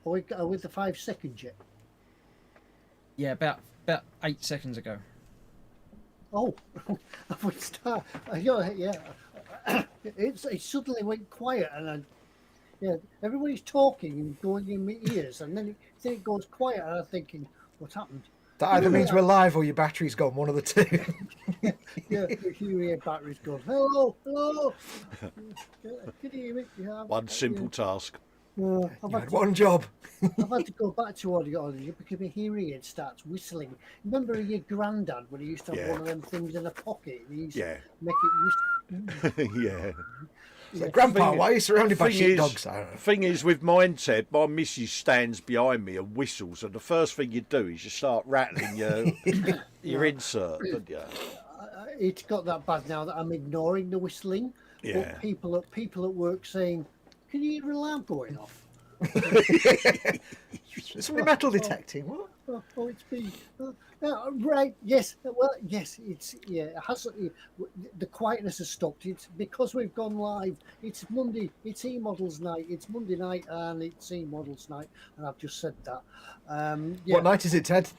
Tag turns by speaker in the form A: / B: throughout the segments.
A: Are we with the 5 seconds yet?
B: Yeah, about 8 seconds ago.
A: Oh, I would start. Yeah. It suddenly went quiet, and everybody's talking and going in my ears, and then it goes quiet, and I'm thinking, what happened?
C: That either means we're live or your battery's gone, one of the two.
A: Yeah, your battery's gone. Hello. Can you hear me? Yeah,
D: One simple task.
C: You had one job.
A: I've had to go back to audio because my hearing aid starts whistling. Remember your granddad when he used to have one of them things in a pocket? And he used to make it whistle.
D: Yeah.
C: So, Grandpa, why are you surrounded by sheepdogs?
D: Thing is, with mine, Ted, my missus stands behind me and whistles, and the first thing you do is you start rattling your insert, don't you?
A: It's got that bad now that I'm ignoring the whistling.
D: Yeah.
A: But people at work saying, "Can you hear an alarm going off?"
C: Somebody metal detecting. What?
A: Oh, it's me. Right. Yes. Well, yes. It has. The quietness has stopped. It's because we've gone live. It's Monday. It's eModels night. It's Monday night, and it's eModels night. And I've just said that.
C: What night is it, Ted?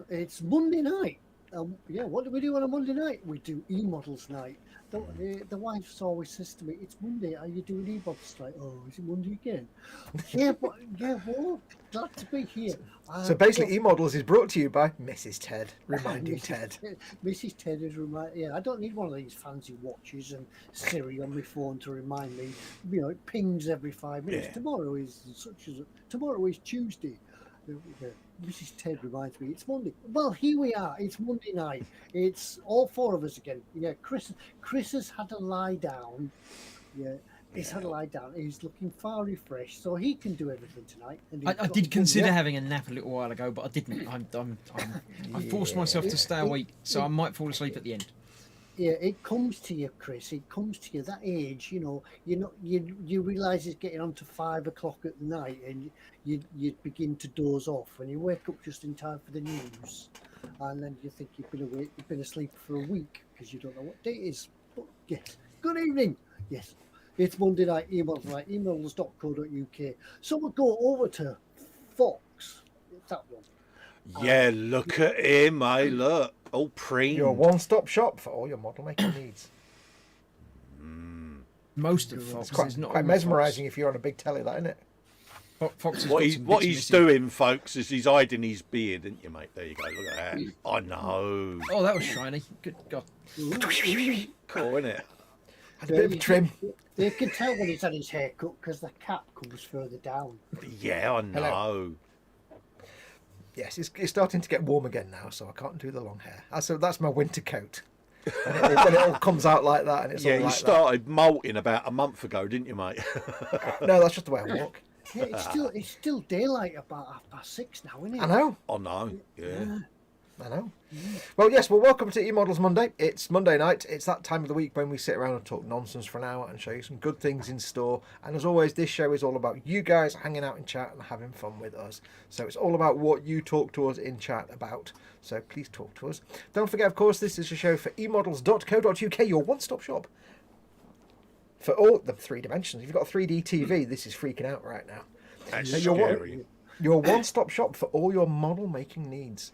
A: It's Monday night. What do we do on a Monday night? We do eModels night. The wife always says to me, "It's Monday. Are you doing eModels night?" Oh, is it Monday again? Well, glad to be here.
C: So basically, eModels is brought to you by Mrs. Ted, reminding Ted.
A: Mrs. Ted is reminding. Yeah, I don't need one of these fancy watches and Siri on my phone to remind me. It pings every 5 minutes. Yeah. Tomorrow is Tuesday. Mrs. Ted reminds me it's Monday. Well, here we are. It's Monday night. It's all 4 of us again. Yeah, Chris has had a lie down. Yeah, he's had a lie down. He's looking far refreshed, so he can do everything tonight. And
B: I did consider having a nap a little while ago, but I didn't. I forced myself to stay awake, so I might fall asleep at the end.
A: Yeah, it comes to you, Chris. It comes to you that age. You realise it's getting on to 5 o'clock at night, and you begin to doze off, and you wake up just in time for the news, and then you think you've been asleep for a week because you don't know what day it is. But yes, good evening. Yes, it's Monday night. eModels night. eModels.co.uk. So we'll go over to Foxx. It's that one.
D: Yeah, look at him, mate. Look. Oh, preen.
C: Your one-stop shop for all your model making needs.
B: Most of Foxx
C: is quite mesmerising if you're on a big telly, that, isn't it?
B: Foxx
D: what he's doing, folks, is he's hiding his beard, isn't you, mate? There you go. Look at that. I know.
B: Oh, that was shiny. Good God.
D: Cool, isn't it?
C: Had a bit of a trim.
A: You can tell when he's had his hair cut because the cap comes further down.
D: Yeah, I know.
C: Hello. Yes, it's starting to get warm again now, so I can't do the long hair. So that's my winter coat. And it all comes out like that, and it's all like
D: you started molting about a month ago, didn't you, mate?
C: No, that's just the way I walk.
A: Yeah, it's still daylight about 6:30 now, isn't it?
C: I know.
D: Oh no, yeah.
C: I know. Well, yes, welcome to eModels Monday. It's Monday night. It's that time of the week when we sit around and talk nonsense for an hour and show you some good things in store. And as always, this show is all about you guys hanging out in chat and having fun with us. So it's all about what you talk to us in chat about. So please talk to us. Don't forget, of course, this is a show for eModels.co.uk, your one-stop shop for all the 3 dimensions. If you've got a 3D TV, this is freaking out right now.
D: That's scary.
C: Your one-stop shop for all your model making needs.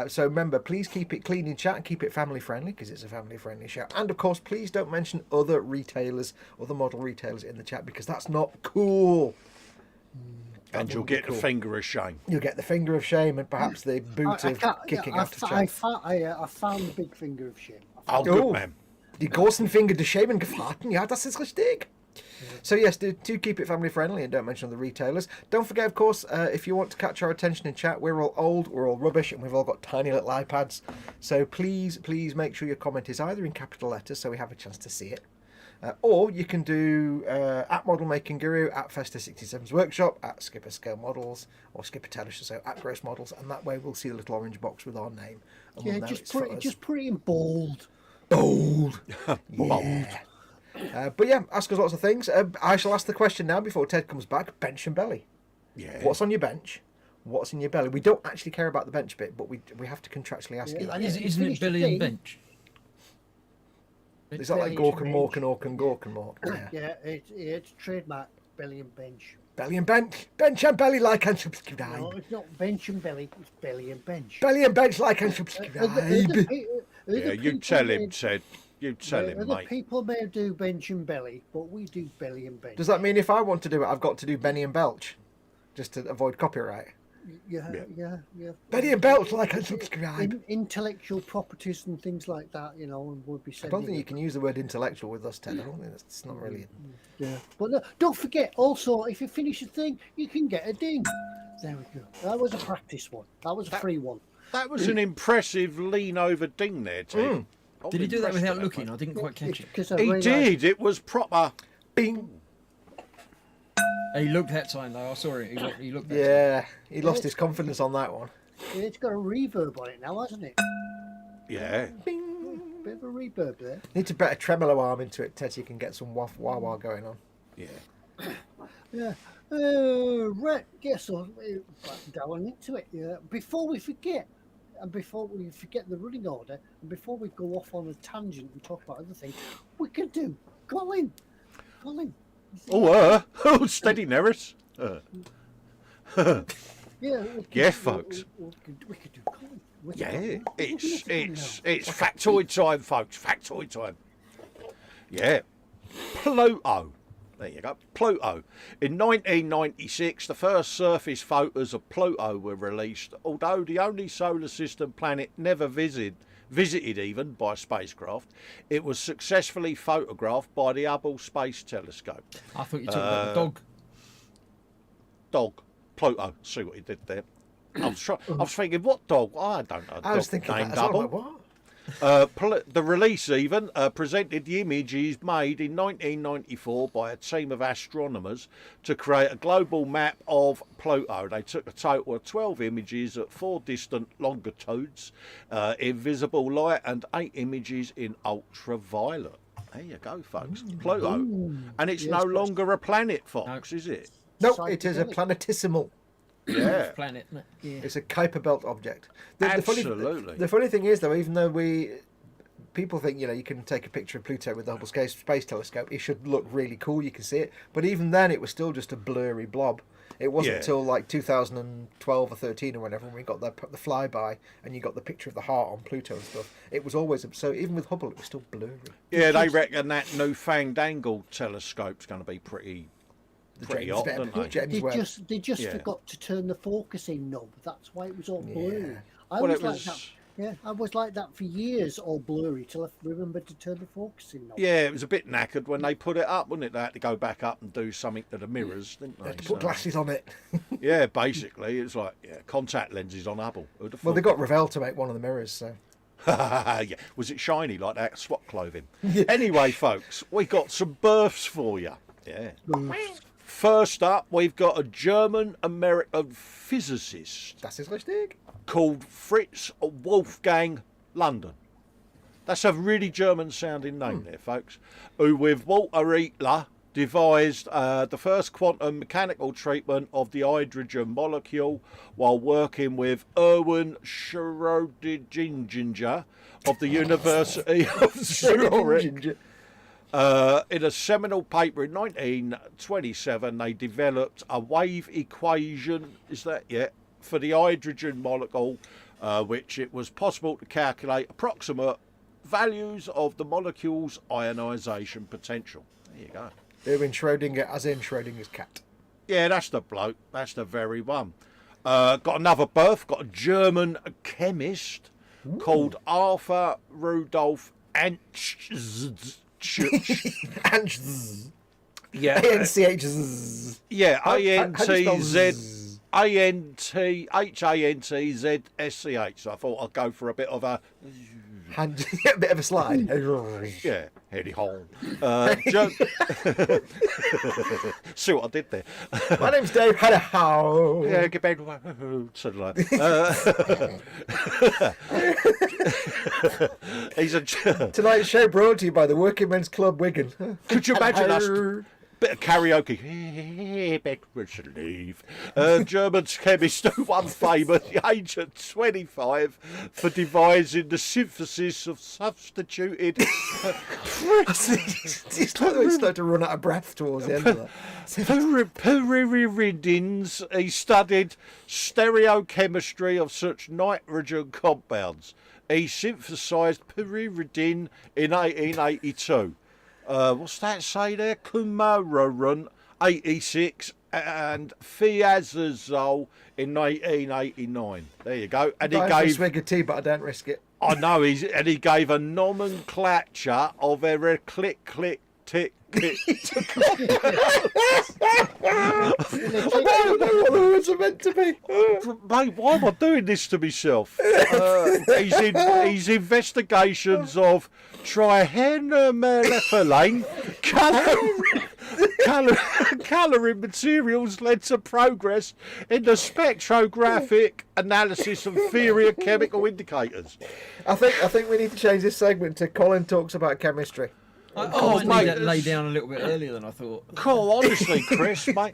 C: So remember, please keep it clean in chat and keep it family friendly because it's a family friendly show. And of course, please don't mention other retailers, other model retailers in the chat because that's not cool.
D: And you'll get the finger of shame.
C: You'll get the finger of shame and perhaps the boot of kicking out of chat.
A: I found the big finger of shame.
D: Oh, good man.
C: Die großen Finger des Schämen gefahren. Ja, das ist richtig. So yes, do keep it family friendly and don't mention the retailers. Don't forget, of course, if you want to catch our attention in chat, we're all old, we're all rubbish, and we've all got tiny little iPads. So please make sure your comment is either in capital letters so we have a chance to see it, or you can do at Modelmaking Guru, at Festa67's Workshop, at Skipper Scale Models, or Skipper Tellish, so at Gross Models, and that way we'll see the little orange box with our name. And we'll know it's for us.
A: Just put it in bold.
C: Bold. Yeah. But yeah, ask us lots of things. I shall ask the question now before Ted comes back. Bench and belly.
D: Yeah.
C: What's on your bench? What's in your belly? We don't actually care about the bench bit, but we have to contractually ask you that.
B: Isn't it belly and bench?
C: Is that like Gork and Mork and Ork and Gork and Mork?
A: Yeah, it's trademark belly and bench.
C: Belly and bench. Bench and belly, like and subscribe.
A: No, it's not bench and belly, it's belly and bench.
C: Belly and bench, like and subscribe.
D: Yeah, you tell him, Ted. You tell him,
A: other
D: mate.
A: people may do bench and belly, but we do belly and bench.
C: Does that mean if I want to do it, I've got to do Benny and Belch? Just to avoid copyright?
A: Yeah.
C: Benny and Belch, like and subscribe.
A: Intellectual properties and things like that, and we'll be
C: I
A: sending.
C: don't think you can use the word intellectual with us, Ted. I don't think it's not really.
A: Yeah, but no, don't forget. Also, if you finish a thing, you can get a ding. There we go. That was a practice one. That was a free one.
D: That was an impressive lean over ding there, Ted.
B: Did he do that without looking? I didn't quite catch it.
D: He did. It was proper.
C: Bing.
B: He looked that time though. I saw it. He looked. That time.
C: Yeah, he lost his confidence on that one.
A: Yeah, it's got a reverb on it now, hasn't it?
D: Yeah.
C: Bing.
A: Bit of a reverb there.
C: Need to put a tremolo arm into it, Ted, so you can get some wah wah going on.
D: Yeah.
A: Yeah. Right. Guess I'll back down into it. Yeah. Before we forget, and before we forget the running order, and before we go off on a tangent and talk about other things, we can do Colin.
D: Oh, steady, Neris.
A: Yeah,
D: folks.
A: We could do Colin.
D: Yeah, it's factoid time, folks. Factoid time. Yeah, Pluto. There you go, Pluto. In 1996, the first surface photos of Pluto were released, although the only solar system planet never visited even by spacecraft. It was successfully photographed by the Hubble Space Telescope.
B: I thought you were talking about the dog.
D: Dog, Pluto. See what he did there. I was thinking, what dog? I don't know.
C: I was thinking
D: named
C: that as well,
D: Hubble.
C: like, what?
D: The release even presented the images made in 1994 by a team of astronomers to create a global map of Pluto. They took a total of 12 images at 4 distant longitudes in visible light and 8 images in ultraviolet. There you go, folks. Pluto. And it's no longer a planet, Fox, is it?
C: No, it is a planetesimal.
D: Yeah.
B: Planet. Isn't it? Yeah.
C: It's a Kuiper Belt object.
D: Absolutely.
C: The funny thing is, though, even though people think you can take a picture of Pluto with the Hubble Space Telescope, it should look really cool. You can see it, but even then, it was still just a blurry blob. It wasn't until like 2012 or 13 or whenever when we got the flyby and you got the picture of the heart on Pluto and stuff. It was always so. Even with Hubble, it was still blurry.
D: Yeah, they reckon that newfangled angle telescope's going to be pretty hot, don't they?
A: They just forgot to turn the focusing knob. That's why it was all blurry.
C: Yeah.
A: I was like that. Yeah, I was like that for years, all blurry, till I remembered to turn the focusing knob.
D: Yeah, it was a bit knackered when they put it up, wasn't it? They had to go back up and do something to the mirrors, didn't they?
C: They had to put glasses on it.
D: Yeah, basically, it's like contact lenses on Hubble.
C: Well, they got Revell to make one of the mirrors, so.
D: Yeah. Was it shiny like that SWAT clothing? Anyway, folks, we got some births for you. Yeah. First up, we've got a German-American physicist.
C: Das ist richtig.
D: Called Fritz Wolfgang London. That's a really German-sounding name there, folks. Who, with Walter Hitler, devised the first quantum mechanical treatment of the hydrogen molecule while working with Erwin Schrödinger of the University of Zurich. In a seminal paper in 1927, they developed a wave equation, for the hydrogen molecule, which it was possible to calculate approximate values of the molecule's ionisation potential. There you go.
C: Erwin Schrödinger, as in Schrödinger's cat.
D: Yeah, that's the bloke. That's the very one. Got another birth. Got a German chemist called Arthur Rudolf Anschutz. Yeah.
C: ANCH.
D: Yeah,
C: How do you spell
D: ANTZ.
C: zzz?
D: ANTHANTZSCH. So I thought I'd go for a bit of a
C: A bit of a slide.
D: yeah, heady hole. See what I did there?
C: My name's Dave. Hello.
D: Yeah, get back. Something like that. He's a.
C: Tonight's show brought to you by the Working Men's Club Wigan.
D: Could you imagine us? Bit of karaoke. Leave. German chemist who won fame at the age of 25 for devising the synthesis of substituted.
C: It's like we start to run out of breath towards the end of that.
D: Pyridins. He studied stereochemistry of such nitrogen compounds. He synthesised pyridin in 1882. What's that say there? Coumarin 86 and thiazazole in 1889. There you go. And he
C: I have a
D: gave.
C: swig of tea, but I don't risk it.
D: I know he gave a nomenclature of every click tick.
C: I don't know what the words are meant to be.
D: Mate, why am I doing this to myself? His investigations of trihenamethylene colouring materials led to progress in the spectrographic analysis of theory of chemical indicators.
C: I think we need to change this segment to Colin talks about chemistry.
B: I
D: Oh,
B: might
D: mate,
B: need that lay down a little bit earlier than I thought.
D: Cool, honestly, Chris, mate.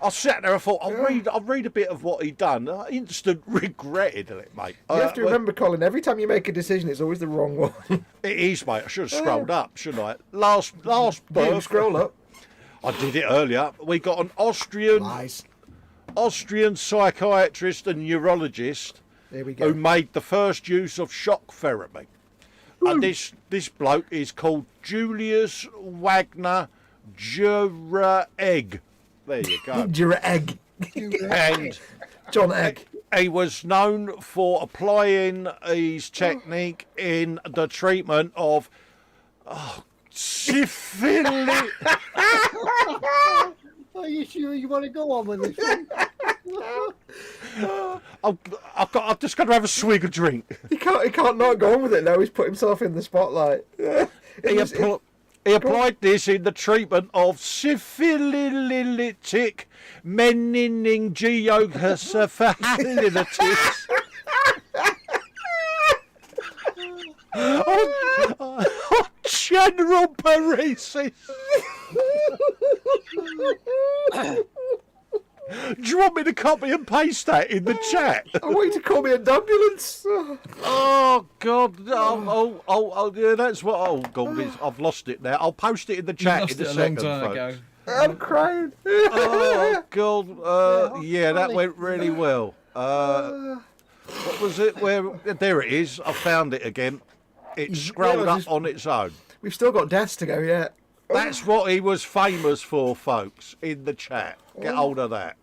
D: I sat there and thought, I'll read a bit of what he'd done. I instant regretted it, mate.
C: You have to remember, Colin, every time you make a decision, it's always the wrong one.
D: It is, mate. I should have scrolled up, shouldn't I? Last
C: You
D: birth.
C: scroll up.
D: I did it earlier. We got an Austrian psychiatrist and neurologist
C: There we go.
D: who made the first use of shock therapy. And this bloke is called Julius Wagner Jura-Egg. There you go.
C: You're an egg.
D: And
C: John Egg.
D: he was known for applying his technique in the treatment of syphilis.
A: Are you sure you want to go on with this one?
D: I've just got to have a swig of drink.
C: He can't not go on with it now. He's put himself in the spotlight.
D: He applied this in the treatment of syphilitic meningitis. General paresis. Do you want me to copy and paste that in the chat?
C: I want you to call me an ambulance.
D: Oh God! Oh, yeah, that's what. Oh God, I've lost it now. I'll post it in the
B: You
D: chat
B: lost
D: in
B: it
D: a
B: a long
D: second.
B: time
D: folks.
B: ago.
C: I'm crying.
D: Oh God! Yeah, that went really well. What was it? Where? There it is. I found it again. It scrolled up on its own.
C: We've still got deaths to go yet.
D: That's what he was famous for, folks. In the chat, get hold of that.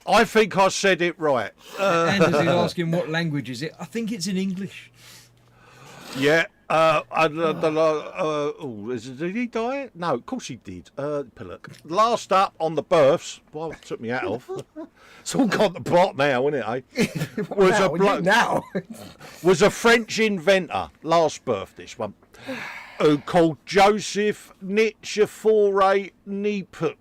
D: I think I said it right.
B: Anders is asking what language is it. I think it's in English.
D: Yeah. Did he die? No, of course he did. Pillock. Last up on the births. Well, I took me hat off. It's all got the plot now, isn't it? Eh? Was a French inventor. Last birth, this one. Who called Joseph Nicephore Niepce.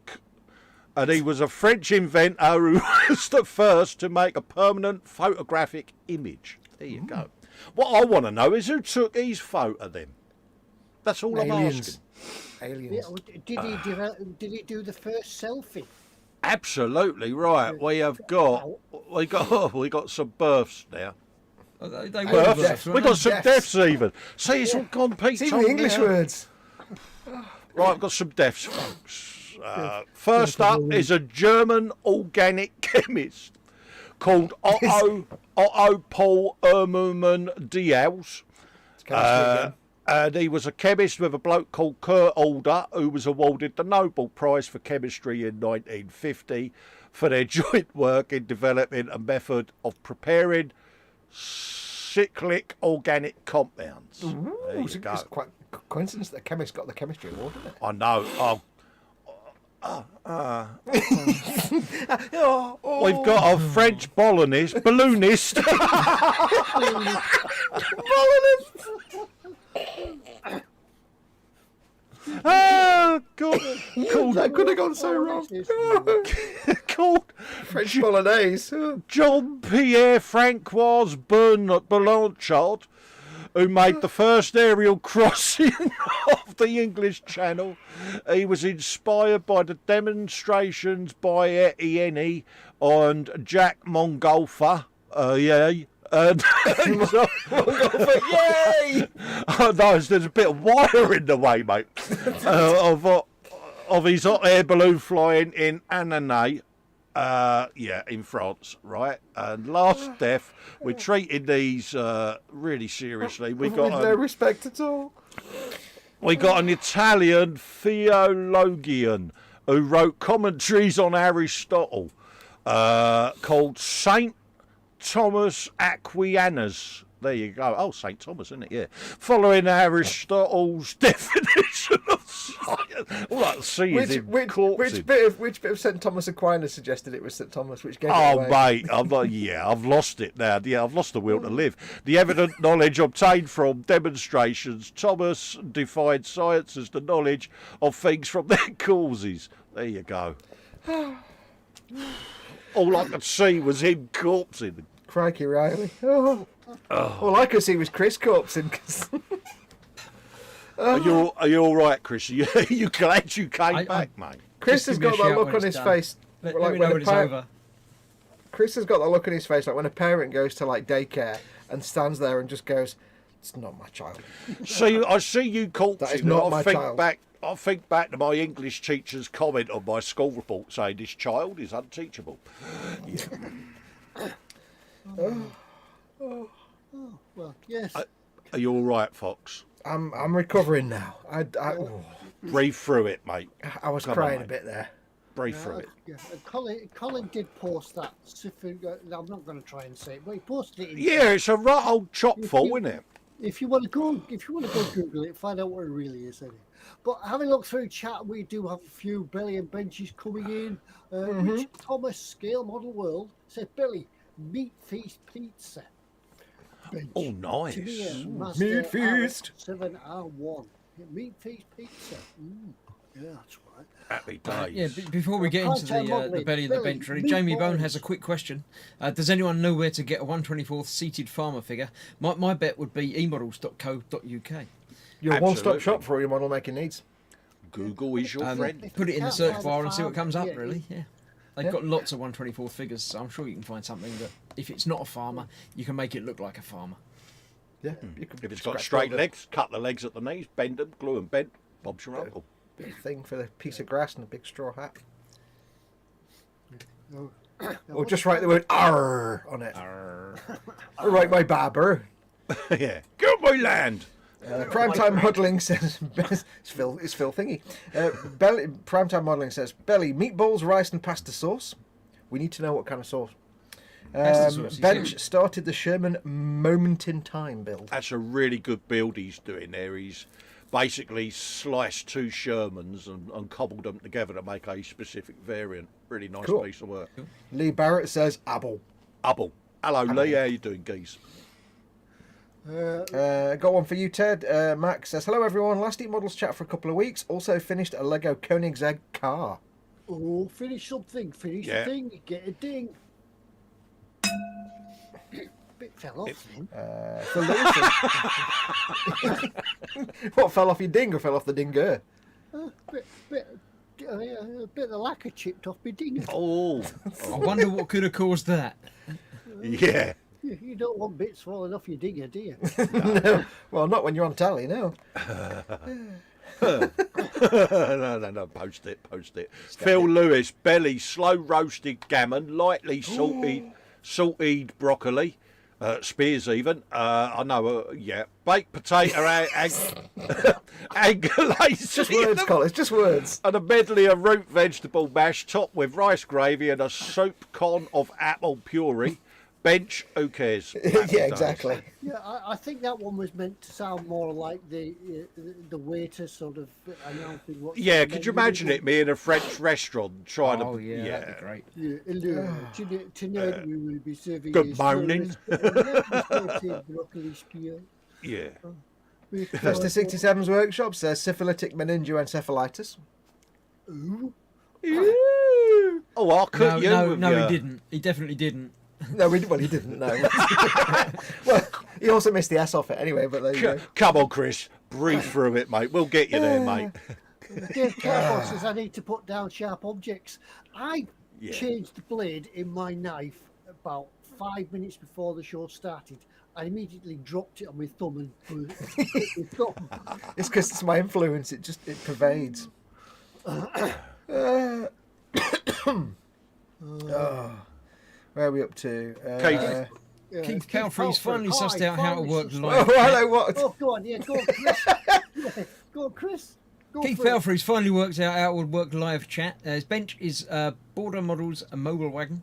D: And he was a French inventor who was the first to make a permanent photographic image. There you go. What I want to know is who took his photo then? That's all I'm asking.
C: Aliens.
A: Did he do the first selfie?
D: Absolutely right. We got some births now.
B: They
D: Births.
B: births,
D: We
B: weren't
D: got
B: they?
D: some deaths even. See, it's all gone Pete.
C: See the English words.
D: Right, I've got some deaths, folks. First up is a German organic chemist called Otto Paul Ermann Diels. And he was a chemist with a bloke called Kurt Alder, who was awarded the Nobel Prize for Chemistry in 1950 for their joint work in developing a method of preparing cyclic organic compounds. There you go.
C: It's quite a coincidence that the chemist got the chemistry award, isn't it?
D: I know. We've got a French balloonist. God.
C: That could have gone so wrong.
D: Called
C: French bolognese.
D: Jean-Pierre Francois Blanchard, who made the first aerial crossing of the English Channel. He was inspired by the demonstrations by Etienne and Jack Montgolfier. Yay. And
C: Yay!
D: oh, no, there's a bit of wire in the way, mate, of his hot air balloon flying in Annonay, in France, right? And last death, we're treating these really seriously. We
C: With no respect at all.
D: We got an Italian theologian who wrote commentaries on Aristotle called Saint Thomas Aquinas. There you go. Oh, St. Thomas, isn't it? Yeah. Following Aristotle's definition of science. All I can see is him corpsing.
C: Which bit of St. Thomas Aquinas suggested it was St. Thomas? Which gave it
D: Oh,
C: away?
D: mate, I've lost it now. Yeah, I've lost the will to live. The evident knowledge obtained from demonstrations. Thomas defined science as the knowledge of things from their causes. There you go. All I could see was him corpsing.
C: Crikey, Riley. Oh. All I could see was Chris corpsing. 'Cause
D: Are you all right, Chris? You glad you came back, mate?
C: Chris has
B: Just give me
C: got
B: a
C: that
B: shout
C: look
B: when
C: on
B: it's
C: his
B: done.
C: face.
B: Let
C: like
B: me
C: when
B: know
C: a
B: when it's
C: par-
B: over.
C: Chris has got that look on his face like when a parent goes to like daycare and stands there and just goes, "It's not my child."
D: See, I see you corpsing.
C: That is not
D: and
C: my child.
D: I think back to my English teacher's comment on my school report saying this child is unteachable.
A: Well, yes.
D: Are you all right, Fox?
C: I'm recovering now.
D: Breathe through it, mate.
C: I was
D: Come on,
C: crying a
D: mate.
C: bit there.
D: Breathe through it.
A: Yeah. Colin did post that. I'm not going to try and say it, but he posted it. In
D: Yeah, it's a right old chop full, isn't it?
A: If you want to go Google it, find out what it really is. Anyway. But having looked through chat, we do have a few Billy and benches coming in. Richard Thomas, Scale Model World, said Billy, Meat Feast Pizza. Bench.
D: Oh, nice.
A: To be a
C: Meat
A: Master
C: Feast.
A: 7R1. Meat Feast Pizza. Yeah, that's right.
D: Happy days.
B: Before we get into
A: Part-time
B: the
A: modelling.
B: belly of the
A: Billy,
B: bench, really, Jamie Bone has a
A: meatballs.
B: quick question. Does anyone know where to get a 1/24th seated farmer figure? My bet would be eModels.co.uk.
C: Your one-stop
D: Absolutely.
C: shop for all your model making needs.
D: Google is your friend.
B: Put it in the
A: Can't
B: search
A: find a
B: bar and see what
A: farmer,
B: comes up,
A: yeah.
B: really. Yeah. They've got lots of 1/24th figures, so I'm sure you can find something that, if it's not a farmer, you can make it look like a farmer.
C: Yeah. You could
D: If it's got
C: scratch
D: straight
C: all
D: legs, cut the legs at the knees, bend them, glue them bent. Bob's your uncle.
C: the big thing for the piece of grass and a big straw hat. Or just write the word "R" on it. Or write my barber.
D: Yeah. Get off my land.
C: Primetime Modelling says it's Phil Thingy. Primetime Modelling says belly, meatballs, rice, and pasta sauce. We need to know what kind of sauce.
B: Pasta sauce, you
C: Bench
B: see.
C: started the Sherman Moment in Time build.
D: That's a really good build he's doing there. He's basically sliced two Shermans and cobbled them together to make a specific variant. Really nice
C: Cool.
D: piece of work.
C: Lee Barrett says apple.
D: Hubble. Hello, Lee. How you doing, geese?
C: Got one for you, Ted. Max says, hello everyone. Last eModels chat for a couple of weeks. Also finished a Lego Koenigsegg car.
A: Oh, finish something. Finish
D: Yeah.
A: a thing. Get a ding. Bit fell off then.
C: Phil Lewis says- What, fell off your ding or fell off the dinger?
A: Bit of the lacquer chipped off my ding.
D: Oh,
B: I wonder what could have caused that.
D: yeah.
A: You don't want bits falling off your dinger, do you?
C: No. Well, not when you're on telly, no.
D: No, post it. Phil Lewis, belly, slow roasted gammon, lightly salted broccoli, spears even. I know, yeah. Baked potato, angulaise.
C: Just words, Colin. It's just words.
D: And a medley of root vegetable mash topped with rice gravy and a soup con of apple puree. Bench, who cares? Happy
C: Yeah,
D: days.
C: exactly.
A: Yeah, I think that one was meant to sound more like the waiter sort of announcing what.
D: Yeah, could you imagine it, me in a French restaurant trying
B: Oh
D: to...
B: yeah, that'd be great.
A: Yeah, hello. Tonight we will be serving.
D: good
A: a slow
D: morning.
A: broccoli spear.
D: Yeah.
C: Festa 67's workshop says syphilitic meningoencephalitis.
A: Ooh.
D: Oh, I'll cut you with
B: no,
D: your...
B: he didn't. He definitely didn't.
C: No, he didn't know. Well, he also missed the S off it anyway, but there you go.
D: Come on, Chris. Breathe through it, mate. We'll get you there, mate.
A: Dave Careful says I need to put down sharp objects. I
D: Yeah.
A: changed the blade in my knife about 5 minutes before the show started. I immediately dropped it on my thumb and my thumb.
C: It's because it's my influence. It pervades. Where are we up to?
B: Keith Palfrey's finally sussed out how to work
C: Oh,
B: live.
C: hello, what?
A: Oh, go on, yeah, go on, Chris. Yeah, go on, Chris. Go
B: Keith
A: for it.
B: Palfrey's finally worked out how it would work live chat. His bench is Border Models, a mobile wagon.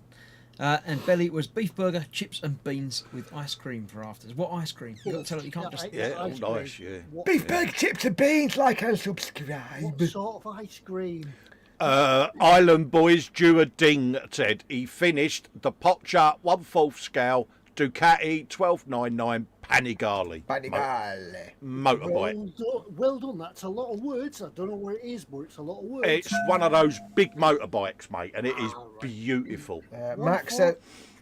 B: And belly was beef burger, chips and beans with ice cream for afters. What ice cream? You've got to tell it, you can't just...
D: Yeah,
A: ice
D: all
A: cream.
D: nice, yeah.
C: Beef burger, chips and beans, like and subscribe.
A: What sort of ice cream?
D: Island Boys drew a ding, Ted. He finished the Potchart 1/4 scale Ducati 1299 Panigale. Motorbike.
A: Well done. That's a lot of words. I don't know what it is, but it's a lot of words.
D: It's one of those big motorbikes, mate, and it is beautiful.
C: Max said,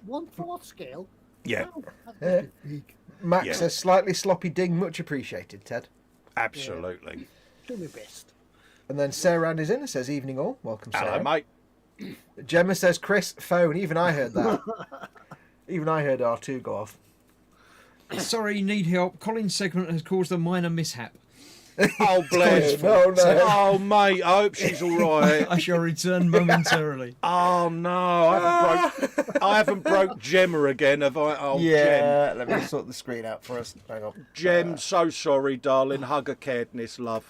A: 1/4 scale.
D: Yeah,
A: Wow, that's big.
C: Max
D: Yeah.
C: says slightly sloppy ding, much appreciated, Ted.
D: absolutely.
A: Do my best.
C: And then Sarah Ann is in and says, evening all. Welcome, Sarah.
D: Hello, mate.
C: Gemma says, Chris, phone. Even I heard that. Even I heard R2 go off.
B: Sorry, need help. Colin's segment has caused a minor mishap.
D: Oh, bless.
C: No, no.
D: Oh, mate, I hope she's all right.
B: I shall return momentarily.
D: Oh, no, I haven't broke Gemma again, have I? Oh,
C: Yeah, let me sort the screen out for us. Hang on.
D: Gem, so sorry, darling. Hug a caredness, love.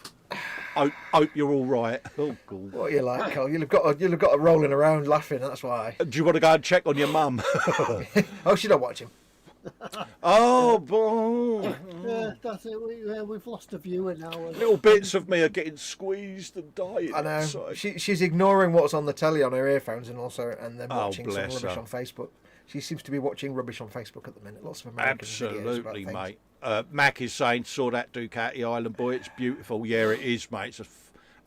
D: Hope you're all right. Oh, God.
C: What are you like, Cole? You'll have got her rolling around laughing, that's why.
D: Do you want to go and check on your mum?
C: Oh, she's not watching.
D: Oh, boy.
A: That's it. We've lost a viewer now.
D: Little bits of me are getting squeezed and dying.
C: I know.
D: inside.
C: She's ignoring what's on the telly on her earphones and then
D: Oh,
C: watching some
D: bless
C: rubbish
D: her.
C: on Facebook. She seems to be watching rubbish on Facebook at the minute. Lots of American videos about
D: Absolutely,
C: things.
D: mate. Mac is saying, saw that Ducati Island Boy. It's beautiful. Yeah, it is, mate. It's a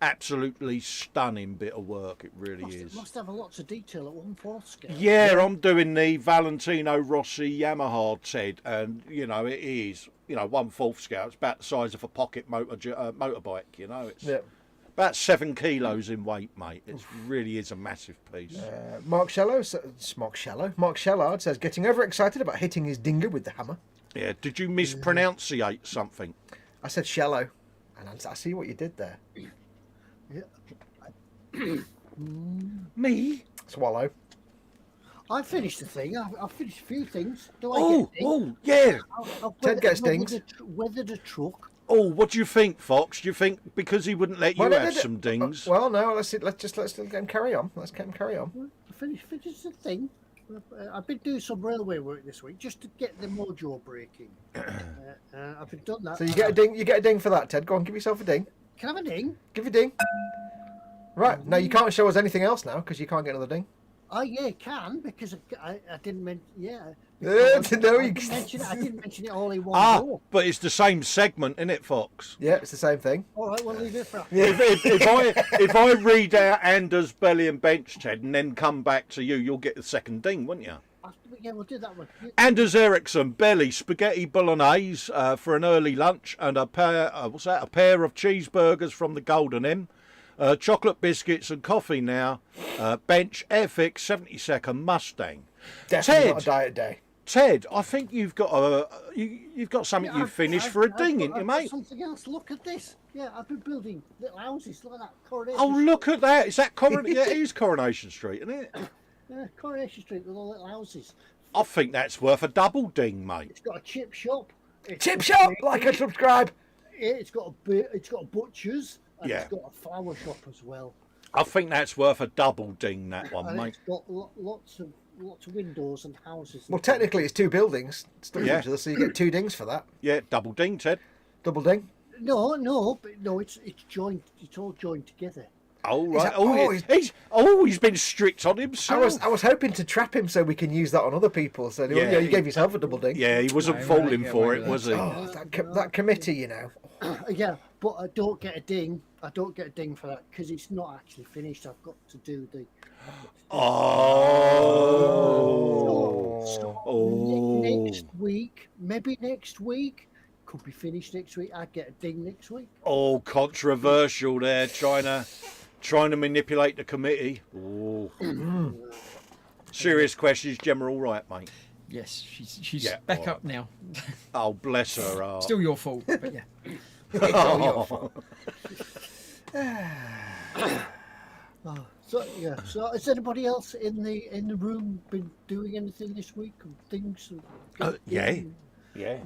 D: absolutely stunning bit of work. It really is.
A: Must have lots of detail at 1/4 scale.
D: Yeah, I'm doing the Valentino Rossi Yamaha, Ted, and it is 1/4 scale. It's about the size of a pocket motorbike. It's
C: Yeah.
D: about 7 kilos in weight, mate. It really is a massive piece.
C: Mark Shellard says, getting overexcited about hitting his dinger with the hammer.
D: Yeah, did you mispronunciate something?
C: I said shallow, and I see what you did there.
D: Me?
C: Swallow.
A: I finished the thing. I've finished a few things. Do I get things?
D: Oh, yeah.
C: Ted gets things.
A: Weathered a truck.
D: Oh, what do you think, Fox? Do you think because he wouldn't let you have some dings?
C: Well, no. Let's let him carry on. Let's let him carry on.
A: I finished the thing. I've been doing some railway work this week just to get the mojo breaking. I've been done that.
C: So you get a ding. You get a ding for that, Ted. Go on, give yourself a ding.
A: Can I have a ding?
C: Give a ding. Right. Now you can't show us anything else now because you can't get another ding.
A: Oh yeah, can because I didn't mention. Yeah.
C: No,
A: I didn't mention it all in one go.
D: But it's the same segment, isn't it, Fox?
C: Yeah, it's the same thing.
A: All right, we'll leave it for.
D: If I read out Anders, belly and bench, Ted, and then come back to you, you'll get the second ding, won't you?
A: Yeah, we'll do that one.
D: Anders Ericsson, belly, spaghetti bolognese for an early lunch, and a pair. What's that? A pair of cheeseburgers from the Golden M. Chocolate biscuits and coffee now. Bench Airfix 72nd Mustang.
C: Definitely
D: Ted.
C: not a diet day.
D: Ted, I think you've got you've got something you've finished for a ding, ain't you,
A: I've
D: mate?
A: got something else. Look at this. Yeah, I've been building little houses. Look at that. Coronation
D: Oh, look at that! Is that yeah, it is Coronation Street, isn't it?
A: Yeah, Coronation Street with all little houses.
D: I think that's worth a double ding, mate.
A: It's got a chip shop.
C: Chip shop, like and subscribe.
A: It's got a butcher's. And
D: Yeah.
A: It's got a flower shop as well.
D: I think that's worth a double ding, that one,
A: And
D: mate.
A: it's got lots of lots of windows and houses.
C: Well, technically, it's 2 buildings stuck to
D: Yeah.
C: each other, so you get 2 dings for that.
D: Yeah, double ding, Ted.
C: Double ding.
A: No, it's joined. It's all joined together.
D: Oh,
C: Is
D: right.
C: that-
D: He's been strict on himself.
C: I was hoping to trap him so we can use that on other people. So
D: Yeah,
C: you gave yourself a double ding.
D: Yeah, he wasn't
B: No,
D: falling
B: yeah,
D: for
B: wait
D: it,
B: with
D: was he?
C: Oh, that committee, you know.
A: Yeah, but I don't get a ding. I don't get a ding for that because it's not actually finished. I've got to do the.
D: Oh.
A: Next week, maybe next week, could be finished next week. I get a ding next week.
D: Oh, controversial there, trying to manipulate the committee. Oh. Serious questions, Gemma, all right, mate?
B: Yes, she's
D: Yeah,
B: back
D: all
B: up now.
D: Oh, bless her heart.
B: Still your fault, but yeah.
A: So yeah. So has anybody else in the room been doing anything this week? Things?
D: Yeah. Yeah.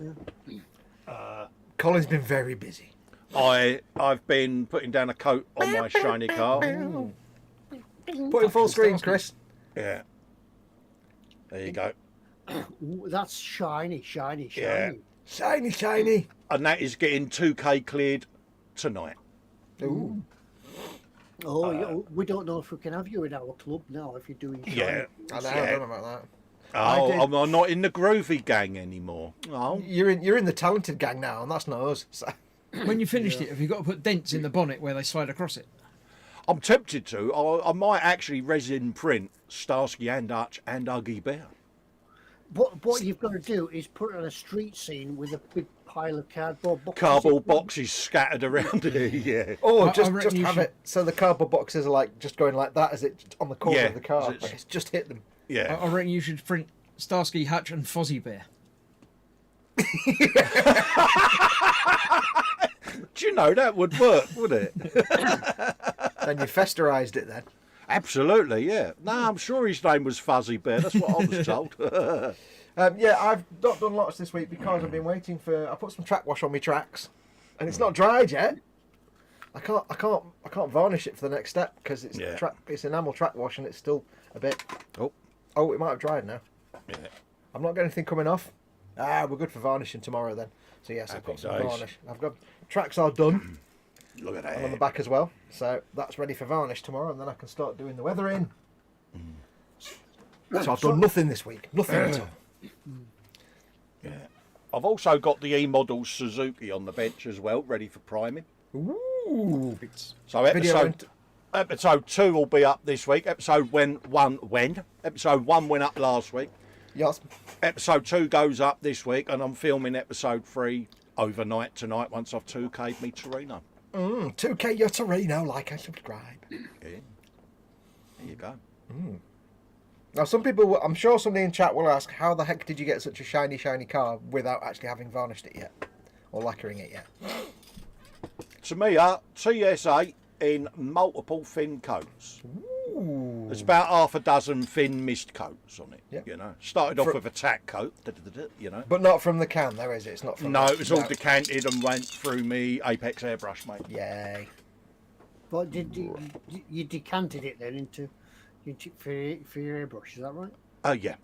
C: Colin's been very busy.
D: I've been putting down a coat on my shiny car.
C: Put in full screen, Chris.
D: Yeah. There you go.
A: Ooh, that's shiny.
D: Yeah.
C: Shiny, shiny.
D: And that is getting 2K cleared tonight.
C: Ooh.
A: Oh, yeah, we don't know if we can have you in our club now if you're doing shiny.
D: Yeah.
C: I don't know about that.
D: Oh, I'm not in the groovy gang anymore. Oh.
C: You're in the talented gang now, and that's not us. So.
B: When you finished it, have you got to put dents in the bonnet where they slide across it?
D: I'm tempted to. I might actually resin print Starsky and Hutch and Uggy Bear.
A: What you've got to do is put it on a street scene with a big pile of cardboard boxes.
D: Cardboard boxes scattered around here, yeah.
C: Or
B: I
C: just
B: reckon you
C: have
B: should-
C: it so the cardboard boxes are like just going like that as it on the corner
D: Yeah,
C: of the car.
D: so it's-
C: Like it's just hit them.
D: Yeah.
B: I reckon you should print Starsky, Hutch, and Fozzie Bear.
D: Do you know that would work, would it?
C: Then you festerized it then.
D: Absolutely, yeah. No, I'm sure his name was Fuzzy Bear. That's what I was told.
C: Yeah, I've not done lots this week because I've been waiting for. I put some track wash on my tracks, and it's not dried yet. I can't varnish it for the next step because it's
D: Yeah.
C: it's enamel track wash and it's still a bit.
D: Oh.
C: Oh, it might have dried now.
D: Yeah.
C: I've not got anything coming off. We're good for varnishing tomorrow then. So yes, I've
D: Happy
C: got some
D: days.
C: varnish. I've got tracks are done
D: Look at
C: and on the
D: that.
C: back as well. So that's ready for varnish tomorrow, and then I can start doing the weathering. So I've done nothing this week. Nothing at all.
D: Yeah. I've also got the eModels Suzuki on the bench as well, ready for priming.
C: Ooh.
D: So
C: Video
D: episode 2 will be up this week. Episode 1 went up last week.
C: Yes.
D: Episode 2 goes up this week, and I'm filming episode 3 overnight tonight once I've 2K'd me Torino.
C: 2K your Torino, like and subscribe.
D: Yeah. There you go.
C: Now, some people, I'm sure somebody in chat will ask, how the heck did you get such a shiny, shiny car without actually having varnished it yet? Or lacquering it yet?
D: Tamiya TSA in multiple thin coats.
C: Ooh.
D: There's about half a dozen thin mist coats on it.
C: Yeah.
D: You know, started off with a tack coat. You know.
C: But not from the can, though, is it? It's not from
D: No,
C: the-
D: it was all decanted and went through me Apex airbrush, mate.
C: Yay.
A: But did you decanted it then into for your airbrush? Is that right?
D: Oh yeah,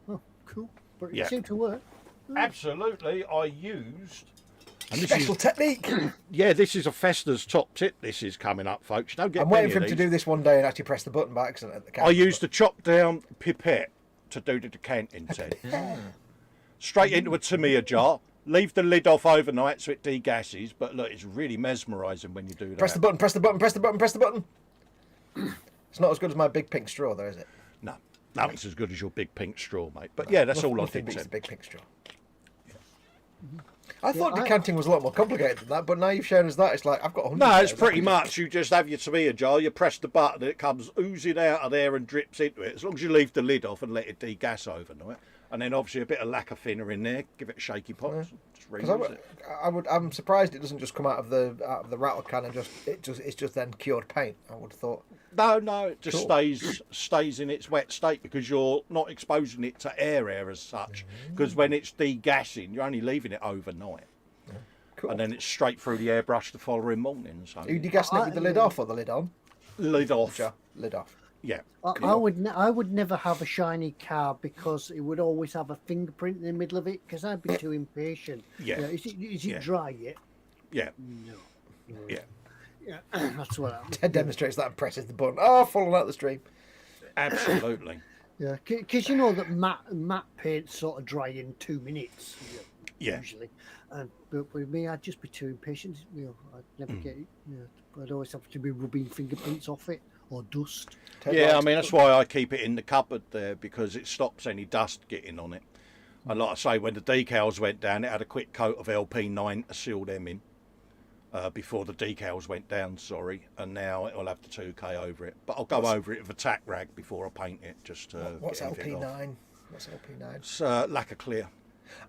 A: Oh, cool. But
D: Yeah.
A: it seemed to work.
D: absolutely. I used. And this
C: Special
D: is,
C: technique.
D: yeah, this is a Fester's top tip. This is coming up, folks. You don't get
C: I'm waiting
D: many
C: for
D: of
C: him to
D: these.
C: do this one day and actually press the button by accident at the can.
D: I used a chop down pipette to do the decanting, Ted. Straight into a Tamiya jar. Leave the lid off overnight so it degasses. But look, it's really mesmerising when you do that.
C: Press the button, press the button, press the button, press the button. It's not as good as my big pink straw, though, is it?
D: No, nothing's as good as your big pink straw, mate. But yeah, that's all I
C: Nothing
D: did.
C: beats the
D: Ted.
C: big pink straw. I thought
A: I-
C: decanting was a lot more complicated than that, but now you've shown us that, it's like, I've got 100
D: No, it's
C: there.
D: pretty much you just have your Tamiya jar, you press the button, and it comes oozing out of there and drips into it. As long as you leave the lid off and let it degas overnight, and then obviously a bit of lacquer thinner in there, give it a shaky pot. Just reuse it.
C: I'm surprised it doesn't just come out of the rattle can and it's just then cured paint. I would have thought.
D: No, it just
C: Cool.
D: stays in its wet state because you're not exposing it to air as such. Because when it's degassing, you're only leaving it overnight,
C: Cool.
D: and then it's straight through the airbrush the following morning. So
C: Are you degassing it with the lid off or the lid on?
D: lid off.
C: Jar, lid off.
D: Yeah.
A: I would never have a shiny car because it would always have a fingerprint in the middle of it because I'd be too impatient.
D: Yeah.
A: Is it
D: Yeah.
A: dry yet?
D: Yeah.
A: No.
D: Yeah.
A: Yeah, that's what I'm.
C: Ted demonstrates that and presses the button. Oh, falling out the stream.
D: Absolutely.
A: Yeah, because you know that matte paint sort of dry in 2 minutes.
D: Yeah.
A: Usually, but with me, I'd just be too impatient. I'd never get it. I'd always have to be rubbing fingerprints off it or dust.
D: Yeah, I mean that's why I keep it in the cupboard there because it stops any dust getting on it. And like I say, when the decals went down, it had a quick coat of LP9 to seal them in before the decals went down. Sorry, and now it'll have the 2K over it. But I'll go over it with a tack rag before I paint it. Just to
C: What's
D: get everything off.
C: LP9? What's LP9?
D: It's lacquer clear.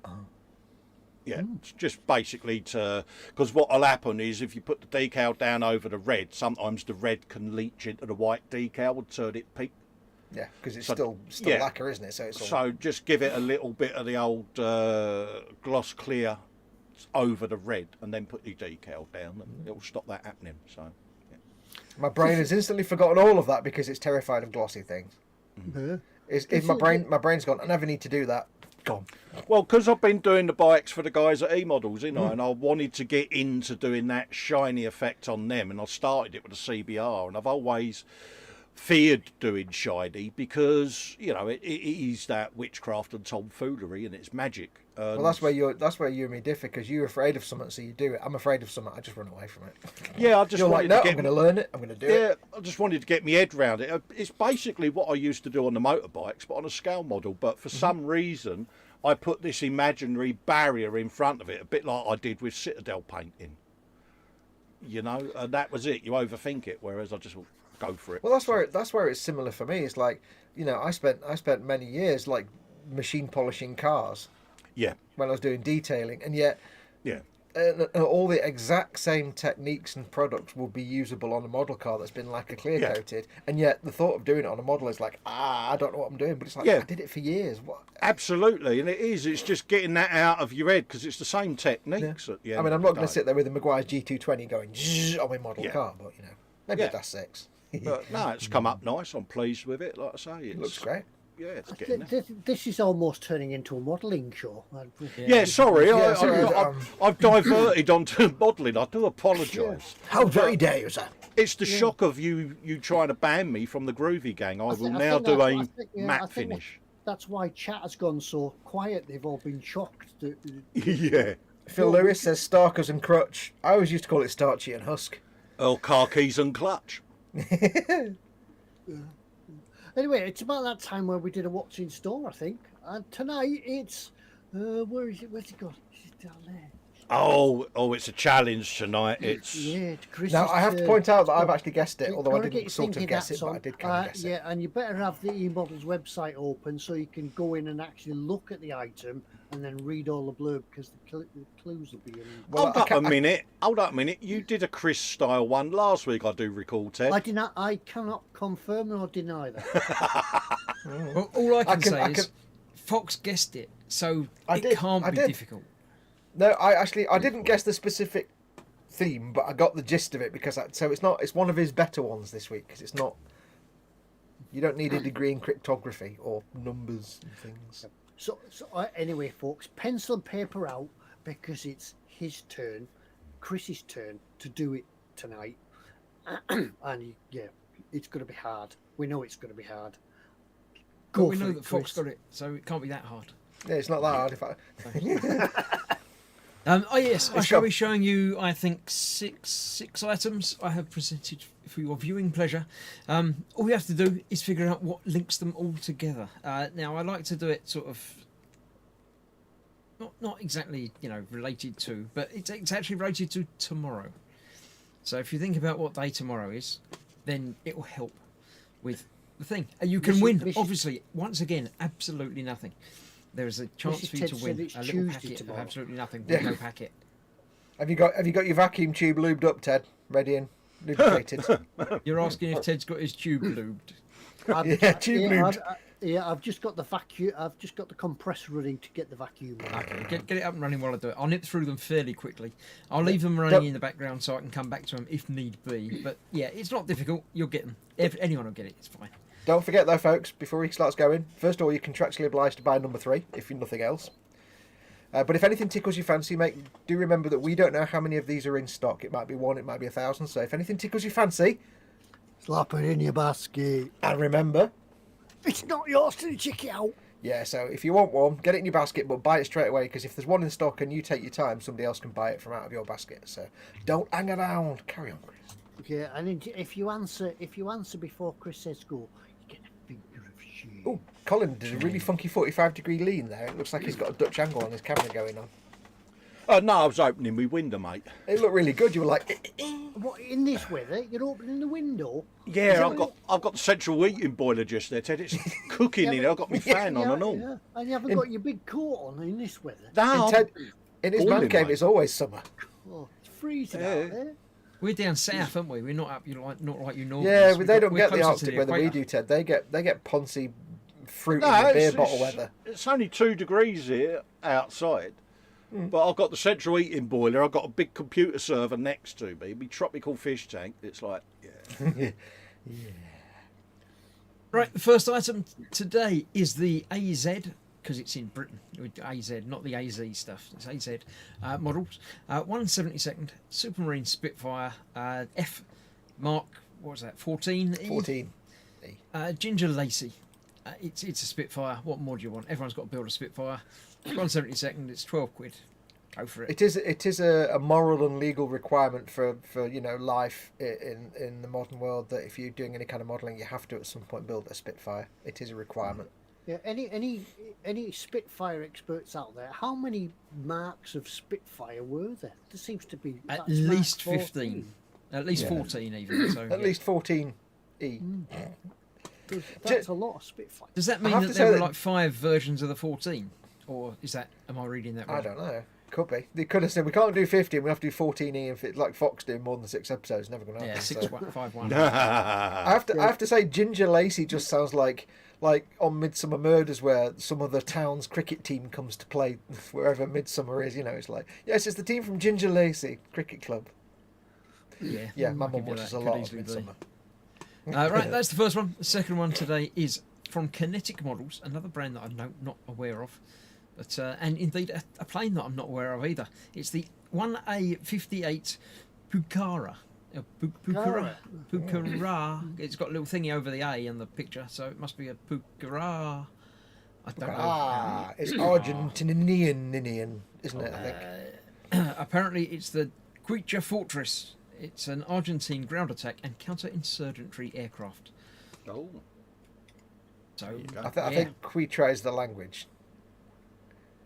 C: Oh.
D: Yeah, it's just basically because what'll happen is if you put the decal down over the red, sometimes the red can leach into the white decal and turn it pink.
C: Yeah, because it's
D: So-
C: still
D: yeah.
C: lacquer, isn't it? So it's all...
D: So just give it a little bit of the old gloss clear over the red, and then put the decal down, and it'll stop that happening. So
C: My brain has instantly forgotten all of that because it's terrified of glossy things.
A: Yeah.
C: If my brain's gone, I never need to do that. Gone.
D: well, because I've been doing the bikes for the guys at eModels, you know, and I wanted to get into doing that shiny effect on them, and I started it with a CBR, and I've always feared doing shiny because you know it is that witchcraft and tomfoolery and it's magic.
C: Well, that's where you and me differ because you're afraid of something, so you do it. I'm afraid of something, I just run away from it.
D: Yeah, I just
C: You're like,
D: wanted
C: no,
D: to get
C: I'm going to learn it. I'm going to do it.
D: Yeah, I just wanted to get my head around it. It's basically what I used to do on the motorbikes, but on a scale model. But for some reason, I put this imaginary barrier in front of it, a bit like I did with Citadel painting. You know, and that was it. You overthink it, whereas I just go for it.
C: Well, that's where it's similar for me. It's like, you know, I spent many years like machine polishing cars
D: Yeah,
C: when I was doing detailing, and yet
D: yeah,
C: all the exact same techniques and products will be usable on a model car that's been lacquer clear coated, and yet the thought of doing it on a model is like, I don't know what I'm doing, but it's like,
D: Yeah.
C: I did it for years. What?
D: absolutely, and it is. It's just getting that out of your head because it's the same techniques. At the end
C: I mean, I'm
D: of
C: not
D: the
C: going to
D: day.
C: sit there with a Maguire's G220 going zzz on my model
D: Yeah.
C: car, but you know, maybe
D: Yeah.
C: a Dash 6.
D: But no, it's come up nice. I'm pleased with it. Like I say,
C: It looks great.
D: Yeah, it's getting there.
A: This is almost turning into a modelling show.
D: Yeah, sorry,
C: Yeah, sorry,
D: I've diverted onto modelling. I do apologise.
C: How very dare you, sir?
D: It's the shock of you trying to ban me from the Groovy Gang. I will now do a matte finish.
A: That's why chat has gone so quiet. They've all been shocked.
D: Yeah.
C: Phil Lewis says Starkers and Crutch. I always used to call it Starchy and Husk.
D: Oh, car keys and clutch.
A: Anyway, it's about that time where we did a what's in store, I think. And tonight it's where is it? Where's it gone? It's down there.
D: Oh, it's a challenge tonight. It's
A: Yeah, Chris.
C: Now, I have to point out that I've actually guessed it, although I
A: Gotta get
C: didn't
A: your
C: sort of
A: thinking
C: guess
A: hats
C: it, but
A: on.
C: I did kind of guess it.
A: Yeah, and you better have the eModels website open so you can go in and actually look at the item and then read all the blurb because the clues will be in.
C: Well,
D: hold up a minute. Hold up a minute. You did a Chris style one last week. I do recall, Ted.
A: I cannot confirm or deny that.
B: Well, all I can
C: can-
B: say
C: I
B: is
C: can-
B: Fox guessed it, so
C: I
B: it
C: did,
B: can't
C: I
B: be
C: did.
B: difficult.
C: No, I didn't guess the specific theme, but I got the gist of it because it's one of his better ones this week because it's not. You don't need a degree in cryptography or numbers and things.
A: So anyway, folks, pencil and paper out because it's his turn, Chris's turn to do it tonight, and it's going to be hard. We know it's going to be hard.
B: But
A: Go
B: we
A: for
B: know
A: it,
B: that Fox
A: Chris.
B: got it, so it can't be that hard.
C: Yeah, it's not that hard. If I
B: Oh yes, I
C: Let's
B: shall
C: go.
B: be showing you. I think six items I have presented for your viewing pleasure. All you have to do is figure out what links them all together. Now I like to do it sort of not exactly related to, but it's actually related to tomorrow. So if you think about what day tomorrow is, then it will help with the thing. And you can win. Obviously, once again, absolutely nothing. There is a chance for you
A: Ted
B: to
A: said
B: win
A: it's
B: a little
A: Tuesday
B: packet of
A: tomorrow.
B: absolutely nothing with
C: Yeah.
B: no packet.
C: have you got your vacuum tube lubed up, Ted? Ready and lubricated.
B: You're asking if Ted's got his tube lubed.
C: Yeah, tube lubed.
A: I've just got the vacuum. I've just got the compressor running to get the vacuum.
B: Okay, get it up and running while I do it. I'll nip through them fairly quickly. I'll leave them running in the background so I can come back to them if need be. But yeah, it's not difficult. You'll get them. Anyone will get it. It's fine.
C: Don't forget though, folks, before he starts going, first of all, you're contractually obliged to buy number 3, if you're nothing else. But if anything tickles your fancy, mate, do remember that we don't know how many of these are in stock. It might be 1, it might be 1,000. So if anything tickles your fancy,
A: Slap it in your basket.
C: and remember,
A: It's not yours to check it out.
C: yeah, so if you want one, get it in your basket, but buy it straight away, because if there's one in stock and you take your time, somebody else can buy it from out of your basket. So don't hang around. Carry on, Chris.
A: Okay, and if you answer before Chris says go, you get a finger of shame.
C: Oh, Colin did a really funky 45-degree lean there. It looks like he's got a Dutch angle on his camera going on.
D: Oh, no, I was opening my window, mate.
C: It looked really good. You were like,
A: What, in this weather? You're opening the window?
D: Yeah, I've got the central heating boiler just there, Ted. It's cooking in there. I've got my fan on and all.
A: Yeah. And you haven't got your big coat on in this weather.
D: No,
C: in his
D: boiling,
C: man cave,
D: mate.
C: it's always summer.
A: Oh, it's freezing
D: Yeah.
A: out there.
B: We're down south, aren't we? We're not up. Not like you normally.
C: Yeah,
B: So
C: but they don't
B: we're
C: get the
B: closer
C: Arctic
B: to
C: weather we
B: equator.
C: do, Ted. They get poncy fruit
D: No,
C: in the beer
D: it's-
C: bottle
D: it's-
C: weather.
D: It's only 2 degrees here outside. But I've got the central heating boiler. I've got a big computer server next to me. My tropical fish tank. It's like, yeah.
B: Right, the first item today is the AZ, because it's in Britain. AZ, not the AZ stuff. It's AZ models. 172nd Supermarine Spitfire F Mark. What was that? 14.
C: 14.
B: Ginger Lacey. It's a Spitfire. What more do you want? Everyone's got to build a Spitfire. 172nd. It's 12 quid. Go for it.
C: It is a moral and legal requirement for life in the modern world that if you're doing any kind of modelling, you have to at some point build a Spitfire. It is a requirement.
A: Yeah. Any Spitfire experts out there? How many marks of Spitfire were there? There seems to be
B: At
A: that's
B: least
A: Mark
B: 15. At least 14 even. So,
C: At least 14 E.
A: That's a lot of Spitfire.
B: Does that
C: I
B: mean
C: have
B: that
C: to
B: there
C: say
B: were
C: that-
B: like 5 versions of the 14? Or is that, am I reading that wrong?
C: I don't know. Could be. They could have said we can't do 50. We have to do 14E. And fit like Foxx doing more than 6 episodes, never going to happen.
B: Yeah, 6
C: so.
B: 1 5 1.
C: I have to say, Ginger Lacey just sounds like on Midsummer Murders, where some of the town's cricket team comes to play wherever Midsummer is. It's like, yes, it's the team from Ginger Lacey Cricket Club.
B: Yeah,
C: Yeah, my
B: I
C: mum
B: can do
C: watches
B: that.
C: a
B: Could
C: lot of
B: easily be.
C: Midsummer.
B: Right, that's the first one. The second one today is from Kinetic Models, another brand that I'm not aware of, but and indeed a plane that I'm not aware of either. It's the 1A58 Pucara. Pucara. It's got a little thingy over the A in the picture, so it must be a Pucara. I don't know.
C: It's Argentinian, isn't it? I think.
B: Apparently, it's the Creature Fortress. It's an Argentine ground attack and counter-insurgency aircraft.
D: Oh,
B: So
C: I think Quitra is the language.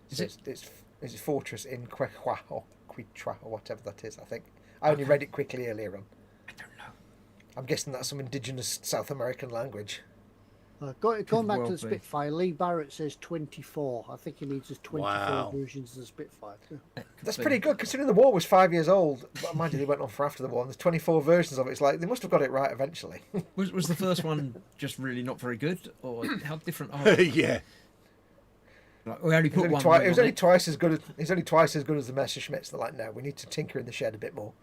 B: Is
C: So
B: it?
C: it's fortress in Quechua or Quitra or whatever that is. I think I only read it quickly earlier on.
B: I don't know.
C: I'm guessing that's some indigenous South American language.
A: Going back
B: well
A: to the
B: be.
A: Spitfire, Lee Barrett says 24. I think he means there's 24
D: Wow.
A: versions of the Spitfire. Yeah.
C: That's pretty good considering the war was 5 years old. But mind you, they went on for after the war. And there's 24 versions of it. It's like they must have got it right eventually.
B: Was the first one just really not very good, or how different are they?
D: yeah.
B: Like, we only
C: It was
B: put
C: only,
B: one.
C: twi-
B: wing
C: it was
B: on
C: only twice as good. It's only twice as good as the Messerschmitts. They're like, no, we need to tinker in the shed a bit more.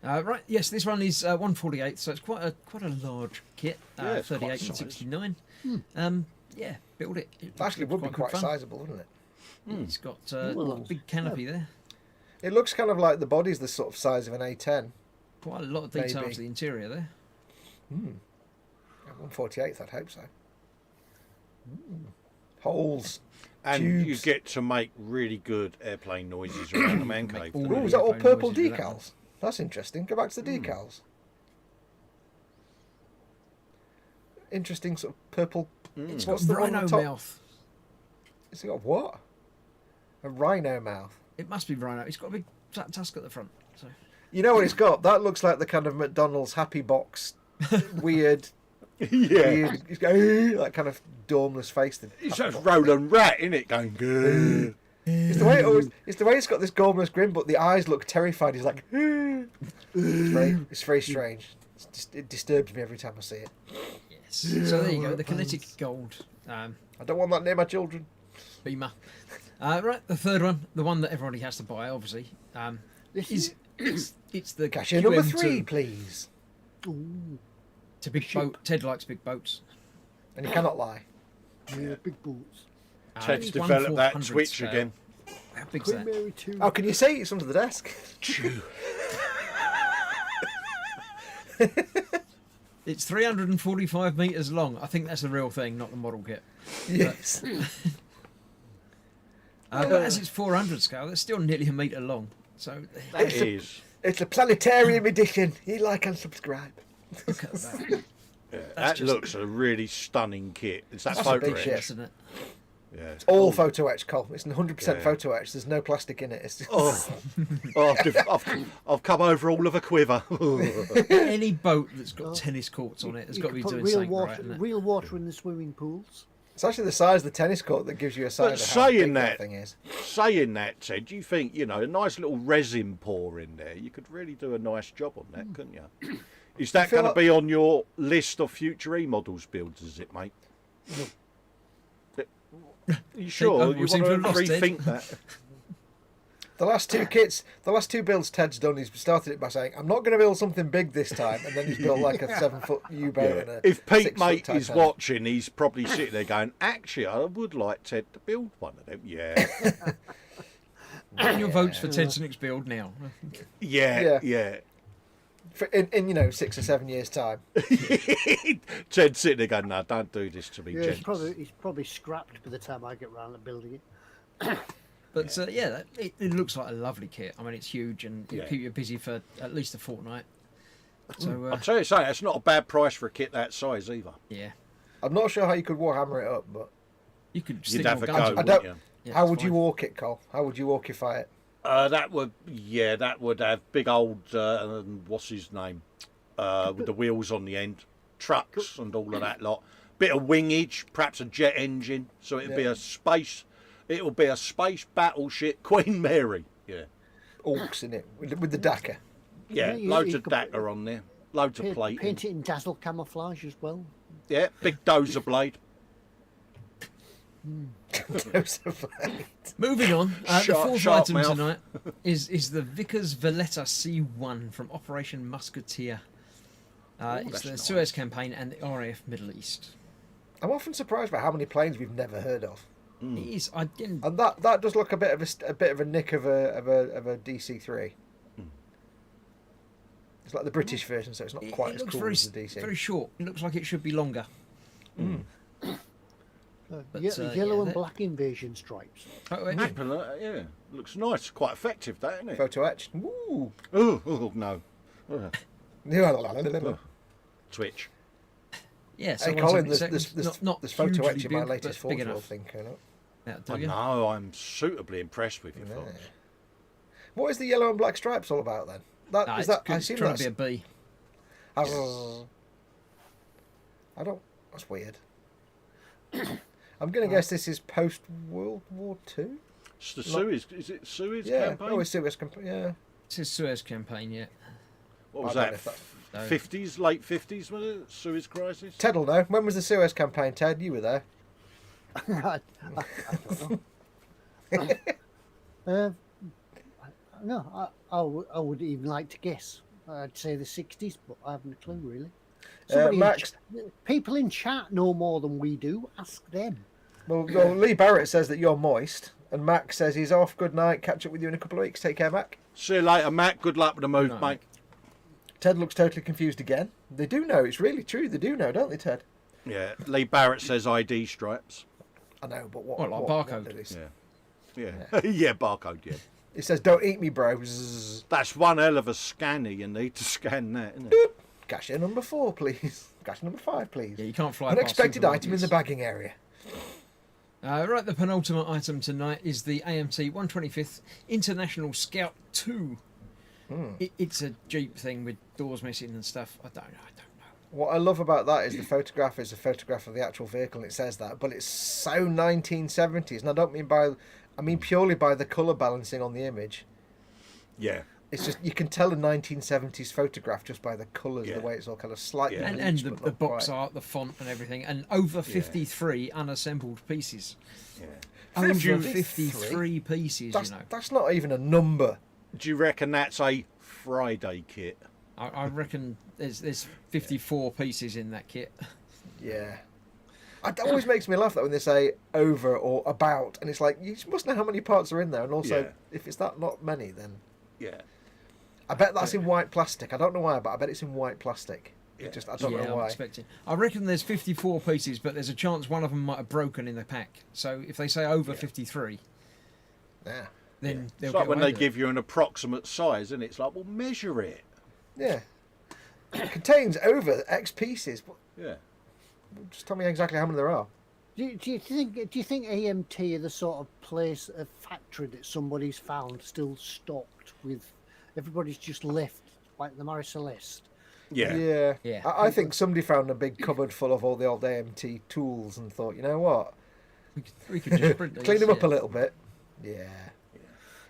B: Right, yes, this one is 148, so it's quite a large kit.
D: Yeah, it's quite
B: 38 and
D: size.
B: 69. Yeah, build it. It
C: Actually, would be
B: good
C: quite
B: fun.
C: sizable, wouldn't it?
B: It's got a big canopy there.
C: It looks kind of like the body's the sort of size of an A10.
B: Quite a lot of detail
C: Maybe.
B: to the interior there.
C: 148th, I'd hope so. Holes.
D: And you
C: Tubes.
D: get to make really good airplane noises around the man cave.
B: all
C: Oh,
B: the
C: is that all
B: airplane
C: purple
B: noises with that one.
C: decals? That's interesting. Go back to the decals. Interesting sort of purple.
B: It's
C: What's
B: got
C: the one on
B: rhino
C: top?
B: mouth.
C: It's got what? A rhino mouth.
B: It must be rhino. It's got a big tusk at the front. So
C: You know what it's got? That looks like the kind of McDonald's Happy Box, weird,
D: Yeah.
C: it's got, that kind of dormless face.
D: It's that Roland Rat, isn't it? Going good.
C: It's the way it always. It's the way it's got this gormless grin, but the eyes look terrified. He's like, it's very strange. It disturbs me every time I see it.
B: yes. So there you go. The Kinetic Gold
C: I don't want that near my children.
B: Beamer. Right, the third one, the one that everybody has to buy, obviously,
A: This
B: is it's the
C: Cashier number
B: QM2.
C: 3, please.
A: Ooh.
B: It's a big boat. Ted likes big boats.
C: And you cannot lie.
A: Yeah, big boots.
D: Ted's
B: It's
D: developed that
B: 1/400
D: twitch
B: scale.
D: again.
B: How big's
A: Queen
B: that?
A: Mary 2.
C: How can you say it's under the desk?
B: It's 345 metres long. I think that's the real thing, not the model kit.
C: Yes.
B: But as it's 400 scale, that's still nearly a metre long. So
D: That is.
C: It's a planetarium edition. You like and subscribe.
B: look at that.
D: Yeah, that
B: just-
D: looks a really stunning kit. It's that
C: That's a
D: photo
C: big
D: etch.
C: shit.
B: Isn't it?
D: Yeah.
C: All photo etch, Cole. It's 100%
D: Yeah.
C: photo etch. There's no plastic in it. It's just...
D: I've come over all of a quiver.
B: Any boat that's got tennis courts on it has
A: You
B: got to
A: could
B: be
A: put
B: doing
A: real
B: something
A: water,
B: right, isn't it?
A: real water in the swimming pools.
C: It's actually the size of the tennis court that gives you a sign
D: But
C: of how big
D: saying
C: that
D: that,
C: thing is.
D: saying that, Ted, you think, a nice little resin pour in there, you could really do a nice job on that, couldn't you? Is that
C: feel
D: going to
C: like-
D: be on your list of future eModels builds, is it, mate? Are you sure?
B: we
D: You
B: seem
D: want
B: to
D: to
B: have lost Ted.
D: rethink that?
C: The last two kits, the last two builds Ted's done, he's started it by saying, I'm not going to build something big this time. And then he's built like a 7-foot U-boat and a
D: If Pete
C: 6-foot
D: Mate is
C: Titanic.
D: watching, he's probably sitting there going, actually, I would like Ted to build one of them. Yeah.
B: Put your votes for Ted's next build now.
D: Yeah.
C: In 6 or 7 years' time.
D: Ted's sitting there going, no, don't do this to me,
A: Yeah,
D: gents.
A: he's probably scrapped by the time I get round to building it.
B: But it looks like a lovely kit. I mean, it's huge and it'll keep you busy for at least a fortnight. So
D: I'll tell you something, that's not a bad price for a kit that size either.
B: yeah,
C: I'm not sure how you could Warhammer it up, but
B: you could
D: You'd
B: stick
D: have
B: more
D: a
B: guns
D: go,
B: on
C: I
B: it.
C: don't-
D: wouldn't you?
B: Yeah,
C: how
B: it's
C: would you
B: fine.
C: walk it, Cole? How would you walkify it?
D: That would have big old, what's his name, with the wheels on the end, trucks and all of that lot. Bit of wingage, perhaps a jet engine, so it'll be a space battleship Queen Mary. Yeah,
C: Orcs in it with the Dakar.
D: yeah,
A: you
D: loads of
A: could
D: DACA on there, loads of plating.
A: Paint it in dazzle camouflage as well.
D: Yeah, big dozer blade.
B: Moving on, the
D: Sharp-
B: fourth
D: sharp
B: item
D: mouth.
B: tonight is the Vickers Valletta C1 from Operation Musketeer. It's
D: that's
B: the
D: nice.
B: Suez campaign and the RAF Middle East.
C: I'm often surprised by how many planes we've never heard of,
B: It is. I didn't.
C: and that does look a bit of a nick of a DC3. It's like the British version, so it's not quite
B: It
C: as
B: looks
C: cool
B: very,
C: as the DC.
B: very short. It looks like it should be longer. But,
A: Yellow
B: yeah,
A: and
B: that-
A: black invasion stripes.
B: Oh, actually,
D: Happen, yeah, looks nice, quite effective, that isn't it?
C: Photo etched. Woo!
D: Oh no, Twitch.
B: yeah.
C: Hey
B: So
C: Colin,
B: 170 seconds, not
C: there's photo
B: hugely
C: etch in my
B: big,
C: latest
B: but big
C: Forge World
B: enough.
C: thing coming up.
B: That'll do
D: I
B: you.
D: know, I'm suitably impressed with you,
C: Yeah.
D: folks.
C: What is the yellow and black stripes all about then? That
B: Nah,
C: is
B: it's
C: that.
B: good.
C: I
B: It's
C: assume
B: trying
C: that's.
B: to be a B.
C: I don't. That's weird. I'm gonna guess this is post World War Two.
D: It's the Suez, is it Suez
C: Yeah.
D: campaign?
C: Oh, it's Suez campaign. Yeah.
B: It's his Suez campaign, yeah.
D: What was
C: I don't
D: that?
C: know if
B: No.
D: 50s, late 50s, was it? Suez crisis?
C: Ted will know. When was the Suez campaign? Ted, you were there.
A: I don't know. No, I would even like to guess. I'd say the 60s, but I haven't a clue really. Somebody in
C: Max-
A: people in chat know more than we do. Ask them.
C: Well, Lee Barrett says that you're moist, and Mac says he's off. Good night. Catch up with you in a couple of weeks. Take care, Mac.
D: See you later, Matt. Good luck with the move,
B: No.
D: mate.
C: Ted looks totally confused again. They do know. It's really true. They do know, don't they, Ted?
D: Yeah, Lee Barrett says ID stripes.
C: I know, but what?
B: What, like
C: what
B: barcode?
C: did he say?
D: Yeah. Yeah, barcode, yeah.
C: It says, "Don't eat me, bro." Zzz.
D: That's one hell of a scanner. You need to scan that, isn't it?
C: Cashier number 4, please. Cashier number 5, please.
B: Yeah, you can't fly.
C: Unexpected
B: past
C: item in the bagging area.
B: Right, the penultimate item tonight is the AMT 125th International Scout 2. It's a Jeep thing with doors missing and stuff. I don't know.
C: What I love about that is the photograph is a photograph of the actual vehicle, and it says that, but it's so 1970s, and I mean purely by the colour balancing on the image.
D: Yeah.
C: It's just, you can tell a 1970s photograph just by the colours,
D: Yeah.
C: the way it's all kind of slightly
D: Yeah.
B: And
C: bleached,
B: the
C: but
B: the
C: not
B: box
C: quite.
B: art, the font and everything, and over 53 unassembled pieces.
D: Yeah.
B: Over
C: 53?
B: 53 pieces,
C: That's,
B: you know.
C: that's not even a number.
D: Do you reckon that's a Friday kit?
B: I reckon there's 54 pieces in that kit.
C: Yeah. It always makes me laugh that when they say over or about, and it's like, you must know how many parts are in there, and also, if it's that not many, then...
D: Yeah.
C: I bet that's in white plastic. I don't know why, but I bet it's in white plastic.
D: Yeah.
C: I don't know
B: I'm
C: why.
B: expecting. I reckon there's 54 pieces, but there's a chance one of them might have broken in the pack. So if they say over 53,
C: Yeah.
B: then they'll
D: It's like
B: get
D: when
B: away
D: they
B: with
D: give you an approximate size, and it's like, well, measure it.
C: Yeah. It contains over X pieces.
D: Yeah.
C: Just tell me exactly how many there are.
A: Do you think AMT are the sort of place, a factory that somebody's found still stocked with, everybody's just left like the Marie Celeste?
D: Yeah.
B: Yeah.
C: I think somebody found a big cupboard full of all the old AMT tools and thought, you know what?
B: We could just print these,
C: Clean them up a little bit. Yeah.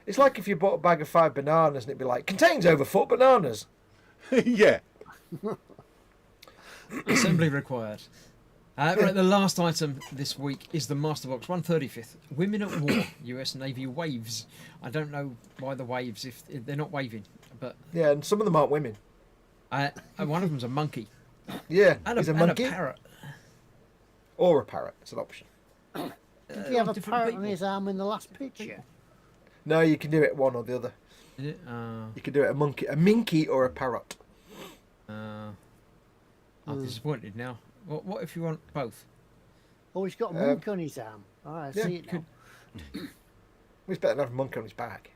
C: It's like if you bought a bag of 5 bananas and it'd be like, contains over 4 bananas.
D: Yeah.
B: Assembly required. Right, the last item this week is the Masterbox 135th Women at War US Navy Waves. I don't know why the waves, if they're not waving, but
C: Yeah, and some of them aren't women.
B: one of them's a monkey
C: Yeah,
B: and
C: he's a
B: and a
C: monkey
B: parrot.
C: or a parrot. It's an option.
A: Did he have a
B: different
A: parrot
B: people.
A: on his arm in the last picture?
C: No, you can do it one or the other.
B: Is it?
C: You can do it a minky or a parrot.
B: I'm disappointed now. What if you want both?
A: Oh, he's got a monk on his arm. Oh, I see it now.
C: He's better than have a monkey on his back.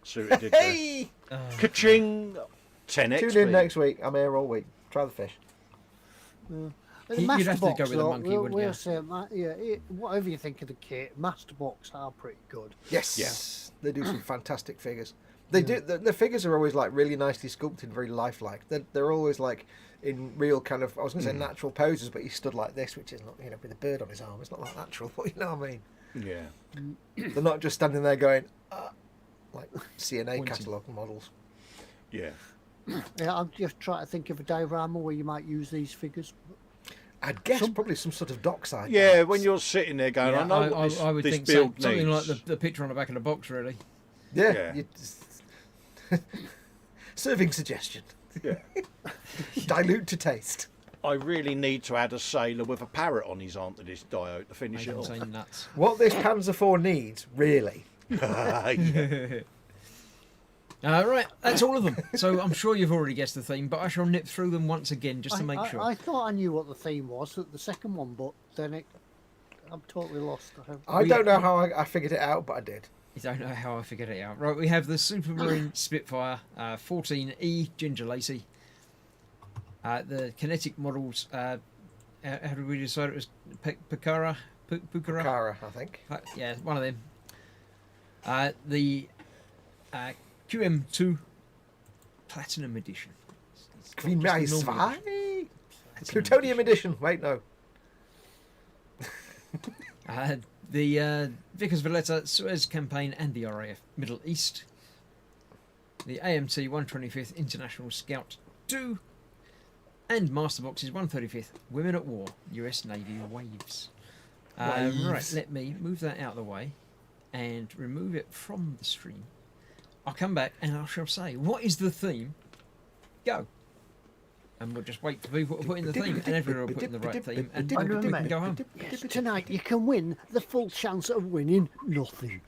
D: Suited did there.
C: Hey!
D: Ka-ching! 10x.
C: Tune in next week. I'm here all week. Try the fish.
A: The
B: You'd have to
A: Master
B: go
A: Box,
B: with a
A: though,
B: monkey, wouldn't
A: we'll
B: you?
A: say, whatever you think of the kit, Master Box are pretty good.
C: Yes. They do some fantastic figures. They do. The figures are always like really nicely sculpted, very lifelike. They're always like in real kind of, I was going to say natural poses, but he stood like this, which is not, with a bird on his arm. It's not like natural, but you know what I mean?
D: Yeah.
C: They're not just standing there going, like CNA
B: Pointing.
C: catalogue models.
D: Yeah.
A: Yeah, I'm just trying to think of a diorama where you might use these figures.
C: I'd guess probably some sort of dockside.
D: Yeah, when you're sitting there going,
B: Yeah,
D: I know what this,
B: I would
D: this
B: think so.
D: build
B: Something
D: needs.
B: like the picture on the back of the box, really.
C: Yeah.
D: Yeah.
C: Serving suggestion.
D: Yeah.
C: Dilute to taste.
D: I really need to add a sailor with a parrot on his arm to this dio to finish
B: I
D: it
B: don't
D: off.
B: say nuts.
C: What this Panzer IV needs, really.
D: Yeah.
B: Right, that's all of them. So I'm sure you've already guessed the theme, but I shall nip through them once again just to make sure.
A: I thought I knew what the theme was at the second one, but then I'm totally lost.
C: I don't know how I figured it out, but I did.
B: You don't know how I figured it out. Right, we have the Supermarine Spitfire 14E Ginger Lacey. The kinetic models, how did we decide it was Pucara?
C: Cara, I think.
B: Yeah, one of them. The QM2 Platinum Edition.
C: Queen
B: Just
C: Mary
B: the normal
C: Zwei. Plutonium edition. Wait, no.
B: The Vickers Valletta Suez Campaign and the RAF Middle East. The AMT 125th International Scout 2. And Masterbox's 135th Women at War US Navy Waves. Right, let me move that out of the way and remove it from the stream. I'll come back and I shall say, what is the theme? Go. And we'll just wait for people to put in the theme, and everyone will put in the right theme, and we can go home.
A: Yes, tonight you can win the full chance of winning nothing.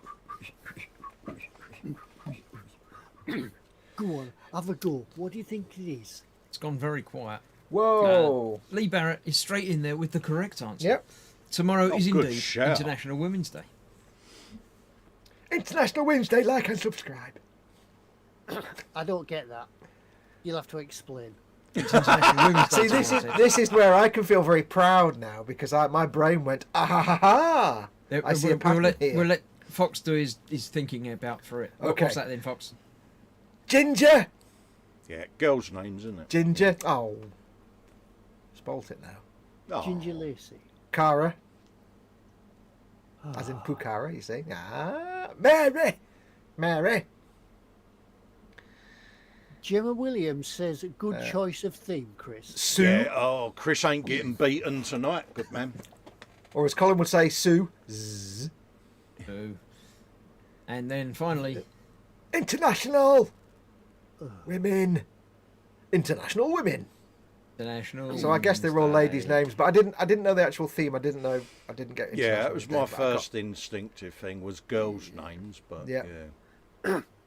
A: Go on, have a go. What do you think it is?
B: It's gone very quiet.
C: Whoa.
B: Lee Barrett is straight in there with the correct answer.
C: Yep.
B: Tomorrow is
D: good
B: indeed
D: shout.
B: International Women's Day.
C: International Wednesday, like and subscribe.
A: I don't get that. You'll have to explain.
B: It's International Women's Day.
C: See, this is where I can feel very proud now because my brain went, ah ha ha ha. I see a pattern here.
B: We'll let Foxx do his thinking about for it.
C: Okay.
B: What's that then, Foxx?
C: Ginger.
D: Yeah, girls' names, isn't it?
C: Ginger. Oh. Spoilt it now.
D: Oh.
A: Ginger Lacey.
C: Cara. As in Pucara, you see. Mary. Mary.
A: Gemma Williams says, good choice of theme, Chris.
C: Sue.
D: Yeah, oh, Chris ain't getting beaten tonight. Good man.
C: Or as Colin would say, Sue. Zzz.
B: Boo. And then finally,
C: International. Women. International Women.
B: The national.
C: So I guess they were all ladies' names, but I didn't know the actual theme. I didn't get.
D: Yeah, it was my first instinctive thing was girls' names, but
C: Yeah.